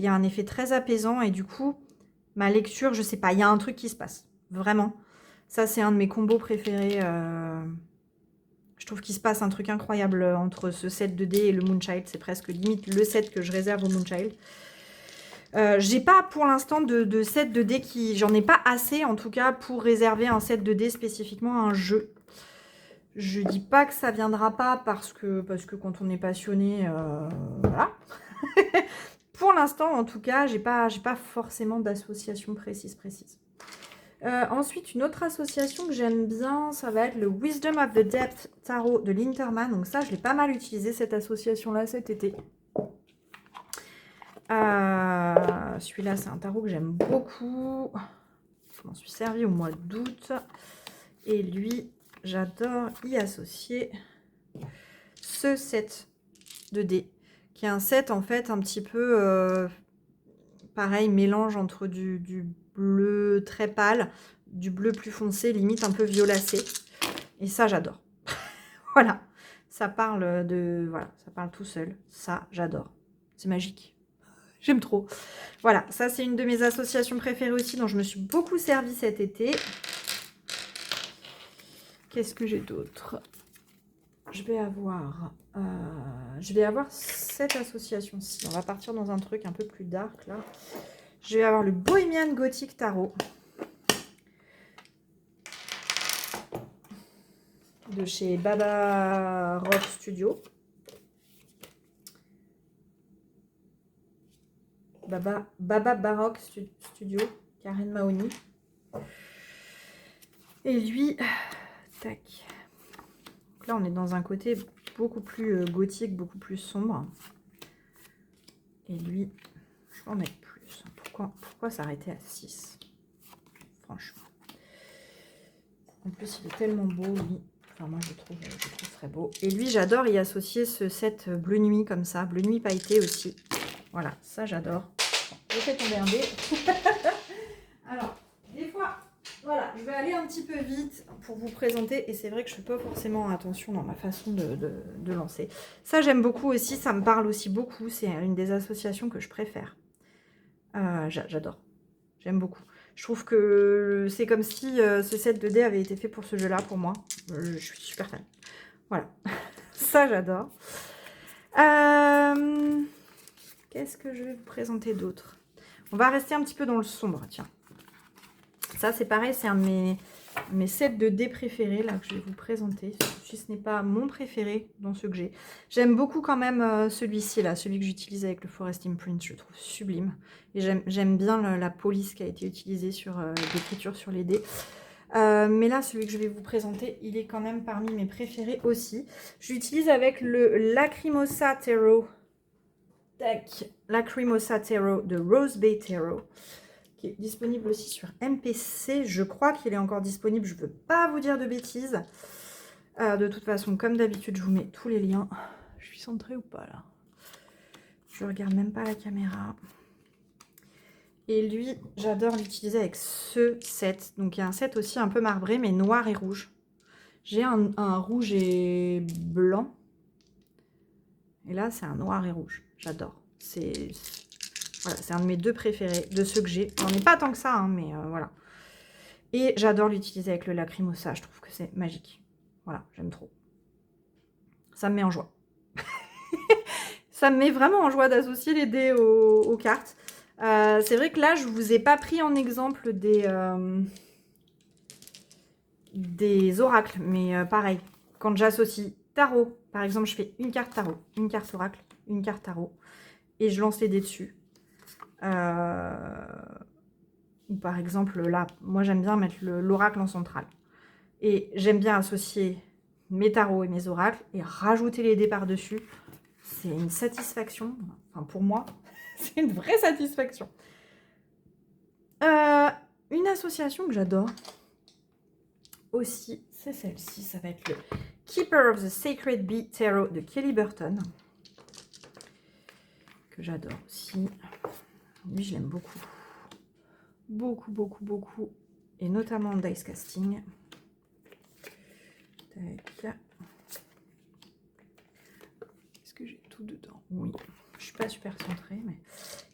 a un effet très apaisant et du coup, ma lecture, je sais pas, il y a un truc qui se passe. Vraiment. Ça, c'est un de mes combos préférés. Je trouve qu'il se passe un truc incroyable entre ce set de dés et le Moonchild. C'est presque limite le set que je réserve au Moonchild. J'ai pas pour l'instant de set de dés qui... J'en ai pas assez en tout cas pour réserver un set de dés spécifiquement à un jeu. Je dis pas que ça viendra pas parce que quand on est passionné, voilà. Pour l'instant, en tout cas, j'ai pas forcément d'association précise. Ensuite, une autre association que j'aime bien, ça va être le Wisdom of the Depth Tarot de Linterman. Donc ça, je l'ai pas mal utilisé, cette association-là, cet été. Celui-là, c'est un tarot que j'aime beaucoup. Je m'en suis servi au mois d'août. Et lui, j'adore y associer ce set de dés, qui est un set, en fait, un petit peu... pareil, mélange entre du bleu très pâle, du bleu plus foncé, limite un peu violacé. Et ça, j'adore. Voilà. Ça parle de... Voilà, ça parle tout seul. Ça, j'adore. C'est magique. J'aime trop. Voilà, ça, c'est une de mes associations préférées aussi, dont je me suis beaucoup servie cet été. Qu'est-ce que j'ai d'autre? Je vais avoir cette association-ci. On va partir dans un truc un peu plus dark, là. Je vais avoir le Bohemian Gothic Tarot. De chez Baba Rock Studio. Baba Baroque Studio, Karen Mahoney. Et lui, tac. Donc là, on est dans un côté beaucoup plus gothique, beaucoup plus sombre. Et lui, je vais en mettre plus. Pourquoi s'arrêter à 6? Franchement. En plus, il est tellement beau, lui. Enfin, moi, je trouve très beau. Et lui, j'adore y associer ce set Bleu Nuit comme ça. Bleu Nuit pailleté aussi. Voilà, ça, j'adore. Bon, je fais tomber un dé. Alors, des fois, voilà, je vais aller un petit peu vite pour vous présenter. Et c'est vrai que je ne fais pas forcément attention dans ma façon de lancer. Ça, j'aime beaucoup aussi. Ça me parle aussi beaucoup. C'est une des associations que je préfère. J'adore. J'aime beaucoup. Je trouve que c'est comme si ce set de dés avait été fait pour ce jeu-là, pour moi. Je suis super fan. Voilà. Ça, j'adore. Qu'est-ce que je vais vous présenter d'autre? On va rester un petit peu dans le sombre, tiens. Ça, c'est pareil, c'est un de mes sets de dés préférés, là, que je vais vous présenter. Si ce n'est pas mon préféré dans ceux que j'ai. J'aime beaucoup quand même celui-ci, là, celui que j'utilise avec le Forest Imprint. Je le trouve sublime. Et j'aime bien la police qui a été utilisée sur l'écriture sur les dés. Mais là, celui que je vais vous présenter, il est quand même parmi mes préférés aussi. Je l'utilise avec le Lacrimosa Tarot. Tac, Lacrimosa Tarot de Rose Bay Tarot, qui est disponible aussi sur MPC. Je crois qu'il est encore disponible, je ne veux pas vous dire de bêtises. De toute façon, comme d'habitude, je vous mets tous les liens. Je suis centrée ou pas, là? Je regarde même pas la caméra. Et lui, j'adore l'utiliser avec ce set. Donc, il y a un set aussi un peu marbré, mais noir et rouge. J'ai un rouge et blanc. Et là, c'est un noir et rouge. J'adore. Voilà, c'est un de mes deux préférés, de ceux que j'ai. J'en ai pas tant que ça, hein, mais voilà. Et j'adore l'utiliser avec le Lacrimosa. Je trouve que c'est magique. Voilà, j'aime trop. Ça me met en joie. Ça me met vraiment en joie d'associer les dés aux cartes. C'est vrai que là, je vous ai pas pris en exemple des oracles. Mais pareil, quand j'associe tarot, par exemple, je fais une carte tarot, une carte oracle, une carte tarot. Et je lance les dés dessus. Ou par exemple, là, moi j'aime bien mettre l'oracle en centrale. Et j'aime bien associer mes tarots et mes oracles et rajouter les dés par-dessus. C'est une satisfaction. Enfin, pour moi, c'est une vraie satisfaction. Une association que j'adore aussi, c'est celle-ci. Ça va être le Keeper of the Sacred Bee Tarot de Kelly Burton. Que j'adore aussi. Lui, je l'aime beaucoup. Beaucoup, beaucoup, beaucoup. Et notamment en dice casting. Tac. Est-ce que j'ai tout dedans? Oui. Je suis pas super centrée. Mais...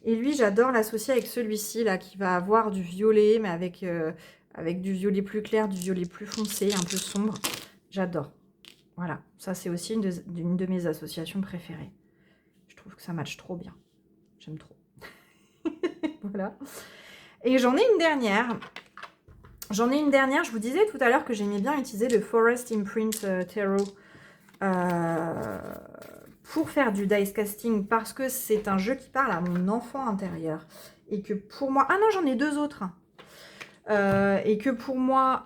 Et lui, j'adore l'associer avec celui-ci, là, qui va avoir du violet, mais avec du violet plus clair, du violet plus foncé, un peu sombre. J'adore. Voilà. Ça, c'est aussi une de mes associations préférées. Je trouve que ça matche trop bien. J'aime trop. Voilà. Et j'en ai une dernière. Je vous disais tout à l'heure que j'aimais bien utiliser le Forest Imprint Tarot pour faire du dice casting parce que c'est un jeu qui parle à mon enfant intérieur. Et que pour moi... Ah non, j'en ai deux autres. Et que pour moi,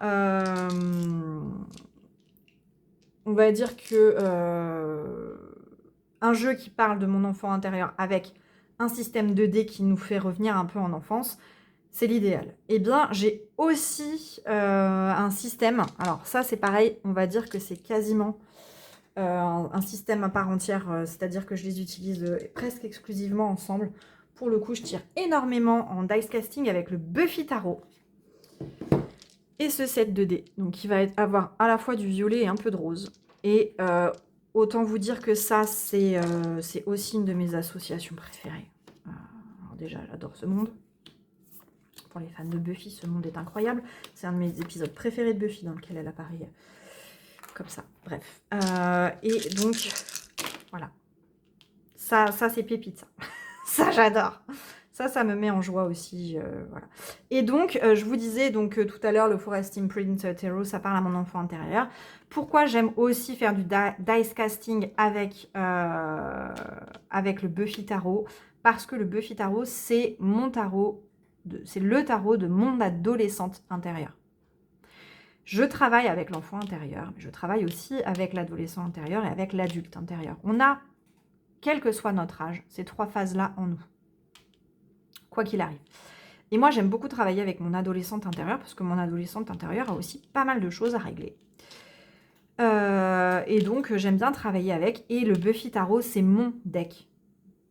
on va dire que un jeu qui parle de mon enfant intérieur avec un système 2D qui nous fait revenir un peu en enfance, c'est l'idéal. Eh bien, j'ai aussi un système. Alors ça, c'est pareil, on va dire que c'est quasiment un système à part entière. C'est-à-dire que je les utilise presque exclusivement ensemble. Pour le coup, je tire énormément en dice casting avec le Buffy Tarot. Et ce set 2D. Donc, il va avoir à la fois du violet et un peu de rose. Et autant vous dire que ça, c'est aussi une de mes associations préférées. Alors déjà, j'adore ce monde. Pour les fans de Buffy, ce monde est incroyable. C'est un de mes épisodes préférés de Buffy dans lequel elle apparaît comme ça. Bref. Et donc, voilà. Ça c'est pépite, ça. Ça, j'adore. Ça me met en joie aussi, voilà. Et donc, je vous disais donc tout à l'heure, le Forest Imprint Tarot, ça parle à mon enfant intérieur. Pourquoi j'aime aussi faire du dice casting avec le Buffy Tarot? Parce que le Buffy Tarot, c'est mon tarot, c'est le tarot de mon adolescente intérieure. Je travaille avec l'enfant intérieur, mais je travaille aussi avec l'adolescent intérieur et avec l'adulte intérieur. On a, quel que soit notre âge, ces 3 phases-là en nous, quoi qu'il arrive. Et moi, j'aime beaucoup travailler avec mon adolescente intérieure, parce que mon adolescente intérieure a aussi pas mal de choses à régler. Et donc, j'aime bien travailler avec. Et le Buffy Tarot, c'est mon deck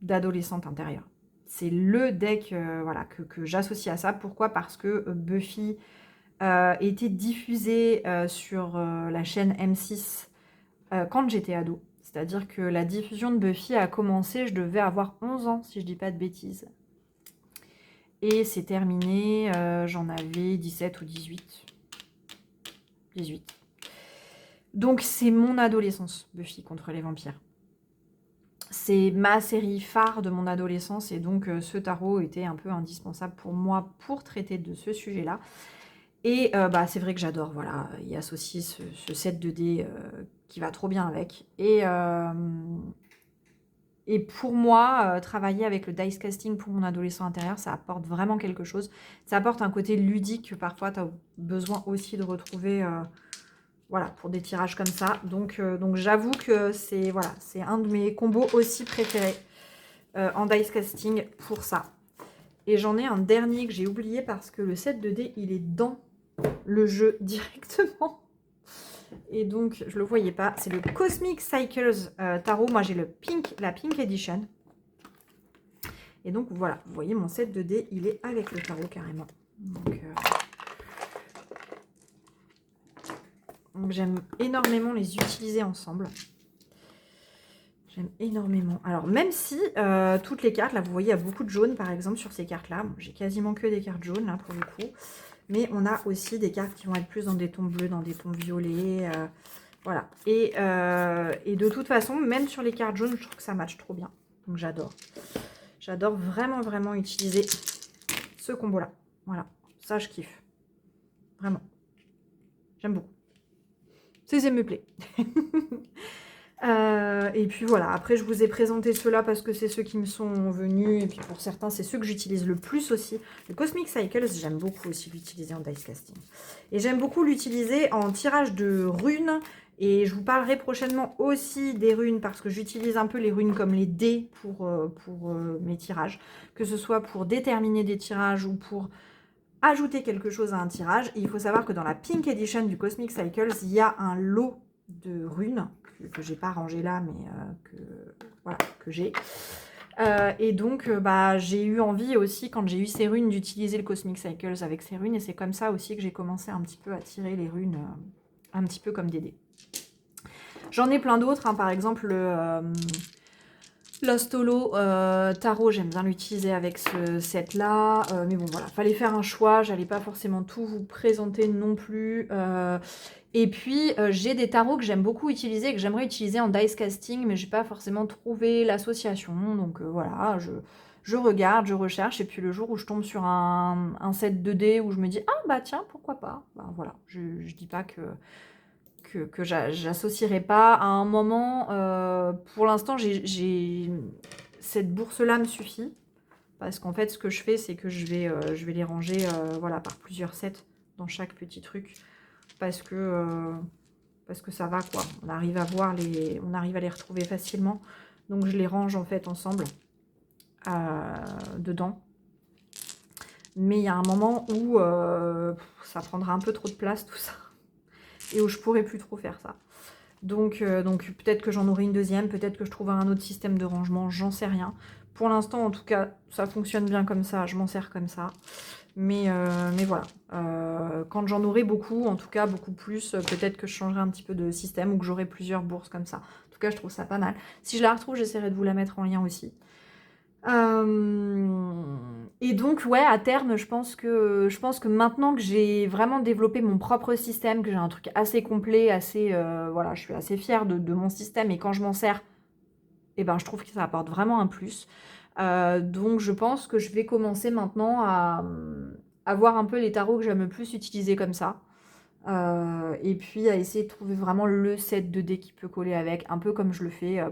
d'adolescente intérieure. C'est le deck voilà, que j'associe à ça. Pourquoi? Parce que Buffy était diffusé sur la chaîne M6 quand j'étais ado. C'est-à-dire que la diffusion de Buffy a commencé, je devais avoir 11 ans, si je dis pas de bêtises. Et c'est terminé, j'en avais 17 ou 18. 18. Donc c'est mon adolescence, Buffy contre les vampires. C'est ma série phare de mon adolescence et donc ce tarot était un peu indispensable pour moi pour traiter de ce sujet-là. Et c'est vrai que j'adore, voilà, y associer ce set de dés qui va trop bien avec. Et pour moi, travailler avec le dice casting pour mon adolescent intérieur, ça apporte vraiment quelque chose. Ça apporte un côté ludique que parfois tu as besoin aussi de retrouver voilà, pour des tirages comme ça. Donc j'avoue que c'est voilà, un de mes combos aussi préférés en dice casting pour ça. Et j'en ai un dernier que j'ai oublié parce que le set de dés, il est dans le jeu directement. Et donc, je le voyais pas. C'est le Cosmic Cycles Tarot. Moi, j'ai la Pink Edition. Et donc, voilà. Vous voyez, mon set de dés, il est avec le tarot carrément. Donc j'aime énormément les utiliser ensemble. J'aime énormément. Alors, même si toutes les cartes, là, vous voyez, il y a beaucoup de jaune, par exemple, sur ces cartes-là. Bon, j'ai quasiment que des cartes jaunes, là, pour le coup. Mais on a aussi des cartes qui vont être plus dans des tons bleus, dans des tons violets. Voilà. Et de toute façon, même sur les cartes jaunes, je trouve que ça matche trop bien. Donc j'adore. J'adore vraiment, vraiment utiliser ce combo-là. Voilà. Ça, je kiffe. Vraiment. J'aime beaucoup. Ça me plaît. Et puis voilà, après je vous ai présenté ceux-là parce que c'est ceux qui me sont venus, et puis pour certains c'est ceux que j'utilise le plus aussi. Le Cosmic Cycles, j'aime beaucoup aussi l'utiliser en dice casting. Et j'aime beaucoup l'utiliser en tirage de runes, et je vous parlerai prochainement aussi des runes parce que j'utilise un peu les runes comme les dés pour mes tirages, que ce soit pour déterminer des tirages ou pour ajouter quelque chose à un tirage. Et il faut savoir que dans la Pink Edition du Cosmic Cycles, il y a un lot de runes que j'ai pas rangé là, mais que j'ai. Et donc, j'ai eu envie aussi, quand j'ai eu ces runes, d'utiliser le Cosmic Cycles avec ces runes. Et c'est comme ça aussi que j'ai commencé un petit peu à tirer les runes, un petit peu comme des dés. J'en ai plein d'autres, hein, par exemple l'Astolo Tarot, j'aime bien l'utiliser avec ce set-là. Mais bon, voilà, fallait faire un choix. J'allais pas forcément tout vous présenter non plus. Et puis, j'ai des tarots que j'aime beaucoup utiliser, que j'aimerais utiliser en dice casting, mais j'ai pas forcément trouvé l'association. Donc voilà, je regarde, je recherche, et puis le jour où je tombe sur un set 2D où je me dis « Ah bah tiens, pourquoi pas ?» Voilà, je dis pas que j'associerai pas à un moment. Pour l'instant, cette bourse-là me suffit. Parce qu'en fait, ce que je fais, c'est que je vais les ranger voilà, par plusieurs sets dans chaque petit truc. Parce que ça va, quoi. On arrive à les retrouver facilement. Donc, je les range, en fait, ensemble dedans. Mais il y a un moment où ça prendra un peu trop de place, tout ça. Et où je pourrais plus trop faire ça. Donc peut-être que j'en aurai une deuxième, peut-être que je trouverai un autre système de rangement, j'en sais rien. Pour l'instant, en tout cas, ça fonctionne bien comme ça, je m'en sers comme ça. Mais voilà, quand j'en aurai beaucoup, en tout cas beaucoup plus, peut-être que je changerai un petit peu de système ou que j'aurai plusieurs bourses comme ça. En tout cas, je trouve ça pas mal. Si je la retrouve, j'essaierai de vous la mettre en lien aussi. Et donc, ouais, à terme, je pense que maintenant que j'ai vraiment développé mon propre système, que j'ai un truc assez complet, assez, voilà, je suis assez fière de mon système, et quand je m'en sers, eh ben, je trouve que ça apporte vraiment un plus. Donc je pense que je vais commencer maintenant à voir un peu les tarots que j'aime le plus utiliser comme ça. Et puis à essayer de trouver vraiment le set de dés qui peut coller avec, un peu comme je le fais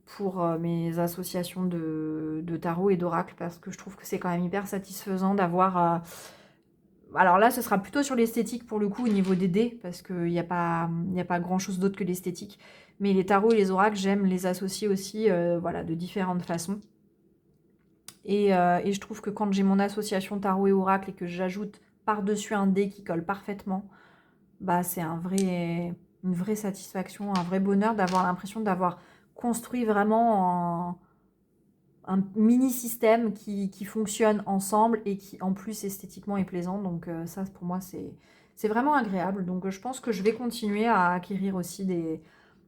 pour mes associations de tarot et d'oracle, parce que je trouve que c'est quand même hyper satisfaisant d'avoir... Alors là, ce sera plutôt sur l'esthétique pour le coup au niveau des dés, parce qu'il n'y a pas grand-chose d'autre que l'esthétique. Mais les tarots et les oracles, j'aime les associer aussi voilà, de différentes façons. Et je trouve que quand j'ai mon association tarot et oracle et que j'ajoute par-dessus un dé qui colle parfaitement, bah c'est une vraie satisfaction, un vrai bonheur d'avoir l'impression d'avoir construit vraiment un mini-système qui fonctionne ensemble et qui en plus esthétiquement est plaisant. Donc ça pour moi c'est vraiment agréable. Donc je pense que je vais continuer à acquérir aussi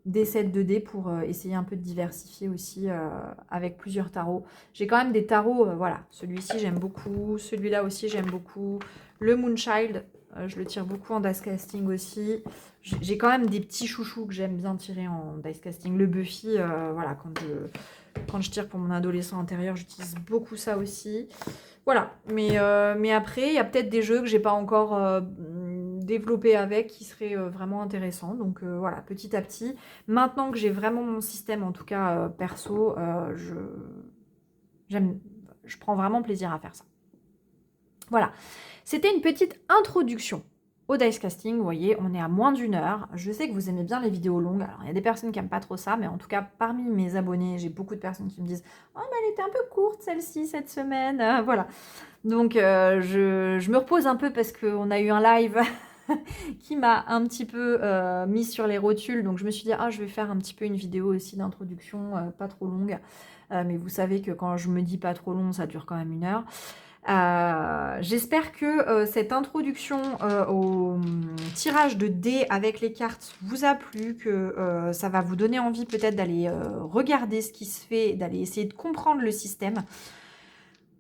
des sets de dés pour essayer un peu de diversifier aussi avec plusieurs tarots. J'ai quand même des tarots, voilà, celui-ci j'aime beaucoup, celui-là aussi j'aime beaucoup, le Moonchild, je le tire beaucoup en dice casting aussi. J'ai quand même des petits chouchous que j'aime bien tirer en dice casting. Le Buffy, voilà, quand je tire pour mon adolescent intérieur, j'utilise beaucoup ça aussi. Voilà, mais après, il y a peut-être des jeux que j'ai pas encore développés avec qui seraient vraiment intéressants. Donc voilà, petit à petit. Maintenant que j'ai vraiment mon système, en tout cas perso, je prends vraiment plaisir à faire ça. Voilà, c'était une petite introduction au dice casting. Vous voyez, on est à moins d'1 heure. Je sais que vous aimez bien les vidéos longues. Alors, il y a des personnes qui n'aiment pas trop ça, mais en tout cas, parmi mes abonnés, j'ai beaucoup de personnes qui me disent « Oh, mais elle était un peu courte, celle-ci, cette semaine. Voilà. Donc, je me repose un peu parce qu'on a eu un live qui m'a un petit peu mis sur les rotules. Donc, je me suis dit « Ah, je vais faire un petit peu une vidéo aussi d'introduction, pas trop longue. Mais vous savez que quand je me dis pas trop long, ça dure quand même 1 heure. J'espère que cette introduction au tirage de dés avec les cartes vous a plu, que ça va vous donner envie peut-être d'aller regarder ce qui se fait, d'aller essayer de comprendre le système.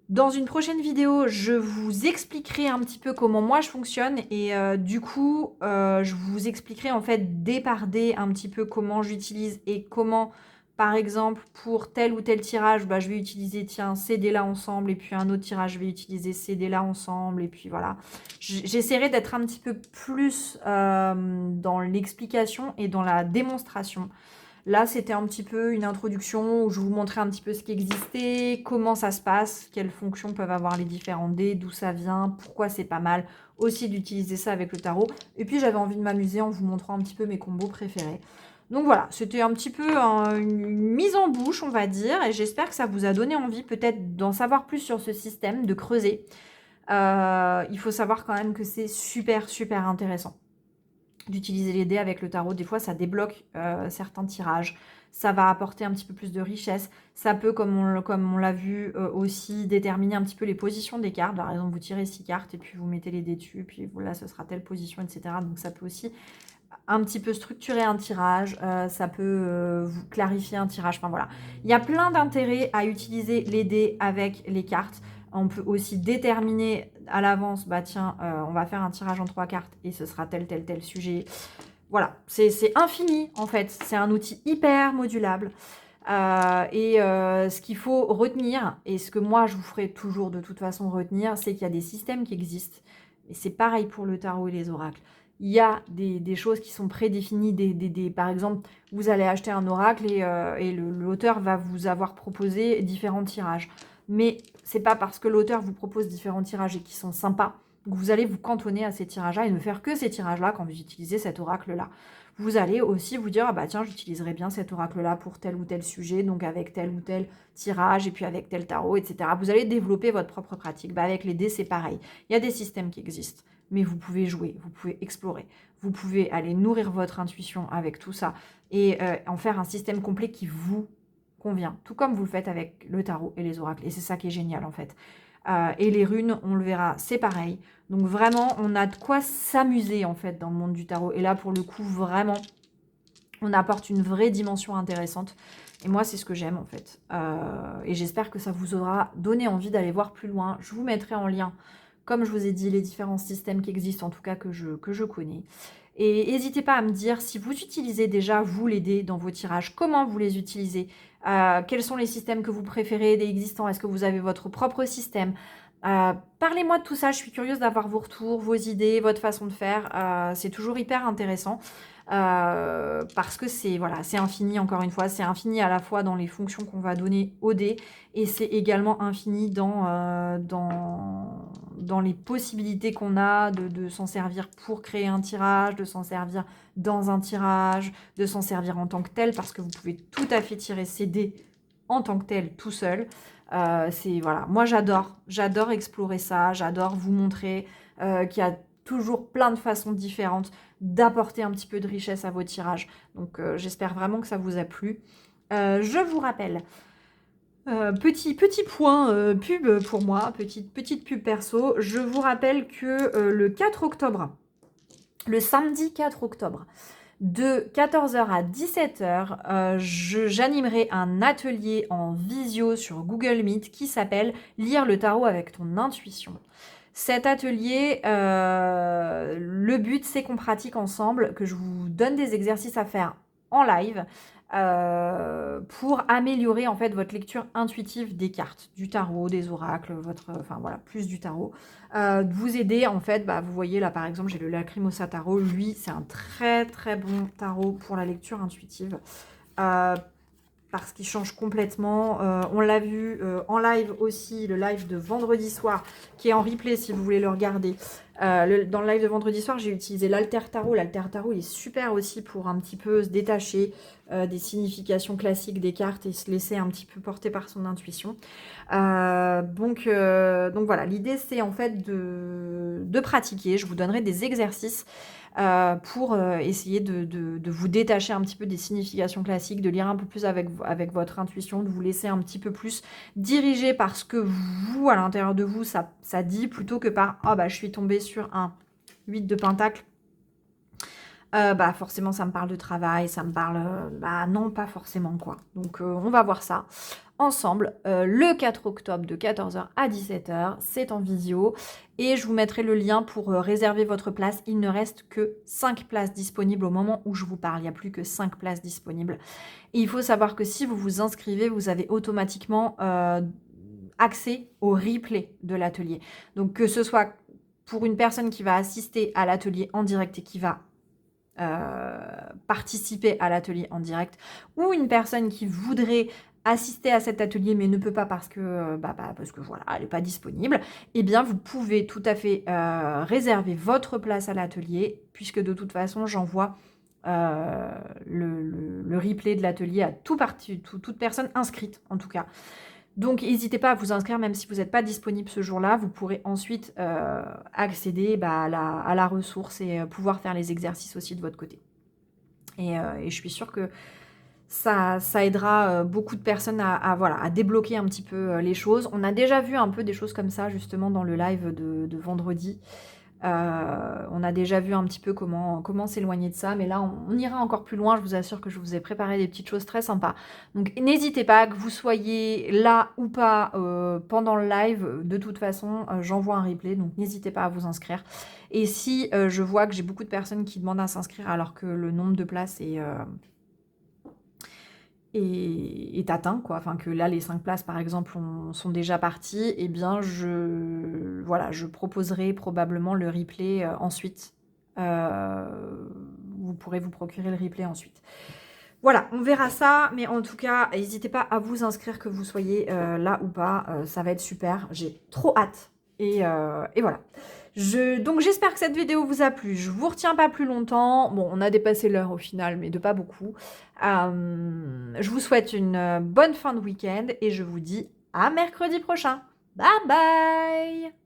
Dans une prochaine vidéo, je vous expliquerai un petit peu comment moi je fonctionne et du coup, je vous expliquerai en fait dé par dé un petit peu comment j'utilise et comment, par exemple, pour tel ou tel tirage, bah, je vais utiliser, tiens, ces dés-là ensemble et puis un autre tirage, je vais utiliser ces dés-là ensemble et puis voilà. J'essaierai d'être un petit peu plus dans l'explication et dans la démonstration. Là, c'était un petit peu une introduction où je vous montrais un petit peu ce qui existait, comment ça se passe, quelles fonctions peuvent avoir les différents dés, d'où ça vient, pourquoi c'est pas mal aussi d'utiliser ça avec le tarot. Et puis, j'avais envie de m'amuser en vous montrant un petit peu mes combos préférés. Donc voilà, c'était un petit peu une mise en bouche, on va dire, et j'espère que ça vous a donné envie peut-être d'en savoir plus sur ce système, de creuser. Il faut savoir quand même que c'est super, super intéressant d'utiliser les dés avec le tarot. Des fois, ça débloque certains tirages. Ça va apporter un petit peu plus de richesse. Ça peut, comme on l'a vu, aussi déterminer un petit peu les positions des cartes. Par exemple, vous tirez 6 cartes et puis vous mettez les dés dessus. Puis là, ce sera telle position, etc. Donc, ça peut aussi un petit peu structurer un tirage. Ça peut vous clarifier un tirage. Enfin, voilà. Il y a plein d'intérêts à utiliser les dés avec les cartes. On peut aussi déterminer à l'avance, bah tiens, on va faire un tirage en 3 cartes et ce sera tel, tel, tel sujet. Voilà, c'est infini en fait. C'est un outil hyper modulable. Ce qu'il faut retenir, et ce que moi je vous ferai toujours de toute façon retenir, c'est qu'il y a des systèmes qui existent. Et c'est pareil pour le tarot et les oracles. Il y a des choses qui sont prédéfinies. Par exemple, vous allez acheter un oracle et l'auteur va vous avoir proposé différents tirages. Mais c'est pas parce que l'auteur vous propose différents tirages et qui sont sympas que vous allez vous cantonner à ces tirages-là et ne faire que ces tirages-là quand vous utilisez cet oracle-là. Vous allez aussi vous dire, ah bah tiens, j'utiliserai bien cet oracle-là pour tel ou tel sujet, donc avec tel ou tel tirage et puis avec tel tarot, etc. Vous allez développer votre propre pratique. Bah avec les dés, c'est pareil. Il y a des systèmes qui existent, mais vous pouvez jouer, vous pouvez explorer, vous pouvez aller nourrir votre intuition avec tout ça et en faire un système complet qui vous convient, tout comme vous le faites avec le tarot et les oracles. Et c'est ça qui est génial en fait. Et les runes, on le verra, c'est pareil. Donc vraiment, on a de quoi s'amuser en fait dans le monde du tarot. Et là, pour le coup, vraiment, on apporte une vraie dimension intéressante. Et moi, c'est ce que j'aime en fait. Et j'espère que ça vous aura donné envie d'aller voir plus loin. Je vous mettrai en lien, comme je vous ai dit, les différents systèmes qui existent, en tout cas que je connais. Et n'hésitez pas à me dire si vous utilisez déjà, vous, les dés dans vos tirages, comment vous les utilisez, quels sont les systèmes que vous préférez des existants, est-ce que vous avez votre propre système. Parlez-moi de tout ça, je suis curieuse d'avoir vos retours, vos idées, votre façon de faire. C'est toujours hyper intéressant parce que c'est voilà, c'est infini, encore une fois, c'est infini à la fois dans les fonctions qu'on va donner au dé et c'est également infini dans les possibilités qu'on a de s'en servir pour créer un tirage, de s'en servir dans un tirage, de s'en servir en tant que tel, parce que vous pouvez tout à fait tirer ces dés en tant que tel, tout seul. Voilà, moi j'adore explorer ça, j'adore vous montrer qu'il y a toujours plein de façons différentes d'apporter un petit peu de richesse à vos tirages. Donc j'espère vraiment que ça vous a plu. Je vous rappelle, petit point pub pour moi, petite pub perso, je vous rappelle que le 4 octobre, le samedi 4 octobre, de 14h à 17h, j'animerai un atelier en visio sur Google Meet qui s'appelle « Lire le tarot avec ton intuition ». Cet atelier, le but, c'est qu'on pratique ensemble, que je vous donne des exercices à faire en live pour améliorer en fait votre lecture intuitive des cartes, du tarot, des oracles, enfin voilà, plus du tarot. De vous aider en fait, vous voyez là par exemple j'ai le Lacrimosa Tarot, lui c'est un très très bon tarot pour la lecture intuitive parce qu'il change complètement. On l'a vu en live aussi, le live de vendredi soir qui est en replay si vous voulez le regarder. Dans le live de vendredi soir, j'ai utilisé l'Alter Tarot. L'Alter Tarot, il est super aussi pour un petit peu se détacher des significations classiques des cartes et se laisser un petit peu porter par son intuition. Donc voilà, l'idée c'est en fait de pratiquer. Je vous donnerai des exercices pour essayer de vous détacher un petit peu des significations classiques, de lire un peu plus avec votre intuition, de vous laisser un petit peu plus diriger par ce que vous, à l'intérieur de vous, ça dit, plutôt que par « Ah je suis tombée sur un 8 de pentacle ». Forcément ça me parle de travail, ça me parle... non, pas forcément quoi. Donc on va voir ça ensemble le 4 octobre de 14h à 17h, c'est en visio et je vous mettrai le lien pour réserver votre place. Il ne reste que 5 places disponibles au moment où je vous parle, il n'y a plus que 5 places disponibles. Et il faut savoir que si vous vous inscrivez, vous avez automatiquement accès au replay de l'atelier. Donc que ce soit pour une personne qui va assister à l'atelier en direct et qui va participer à l'atelier en direct, ou une personne qui voudrait assister à cet atelier mais ne peut pas parce que voilà, elle n'est pas disponible, eh bien vous pouvez tout à fait réserver votre place à l'atelier, puisque de toute façon j'envoie le replay de l'atelier à toute personne inscrite en tout cas. Donc n'hésitez pas à vous inscrire même si vous n'êtes pas disponible ce jour-là, vous pourrez ensuite accéder à la ressource et pouvoir faire les exercices aussi de votre côté. Et je suis sûre que ça aidera beaucoup de personnes à débloquer un petit peu les choses. On a déjà vu un peu des choses comme ça justement dans le live de vendredi. On a déjà vu un petit peu comment s'éloigner de ça, mais là on ira encore plus loin. Je vous assure que je vous ai préparé des petites choses très sympas, donc n'hésitez pas, que vous soyez là ou pas pendant le live, de toute façon j'envoie un replay, donc n'hésitez pas à vous inscrire. Et si je vois que j'ai beaucoup de personnes qui demandent à s'inscrire alors que le nombre de places est atteint, quoi. Enfin que là les 5 places par exemple sont déjà parties, et eh bien je proposerai probablement le replay ensuite. Vous pourrez vous procurer le replay ensuite. Voilà, on verra ça, mais en tout cas n'hésitez pas à vous inscrire, que vous soyez là ou pas, ça va être super, j'ai trop hâte. Et voilà. Donc j'espère que cette vidéo vous a plu. Je vous retiens pas plus longtemps. Bon, on a dépassé l'heure au final, mais de pas beaucoup. Je vous souhaite une bonne fin de week-end et je vous dis à mercredi prochain. Bye bye!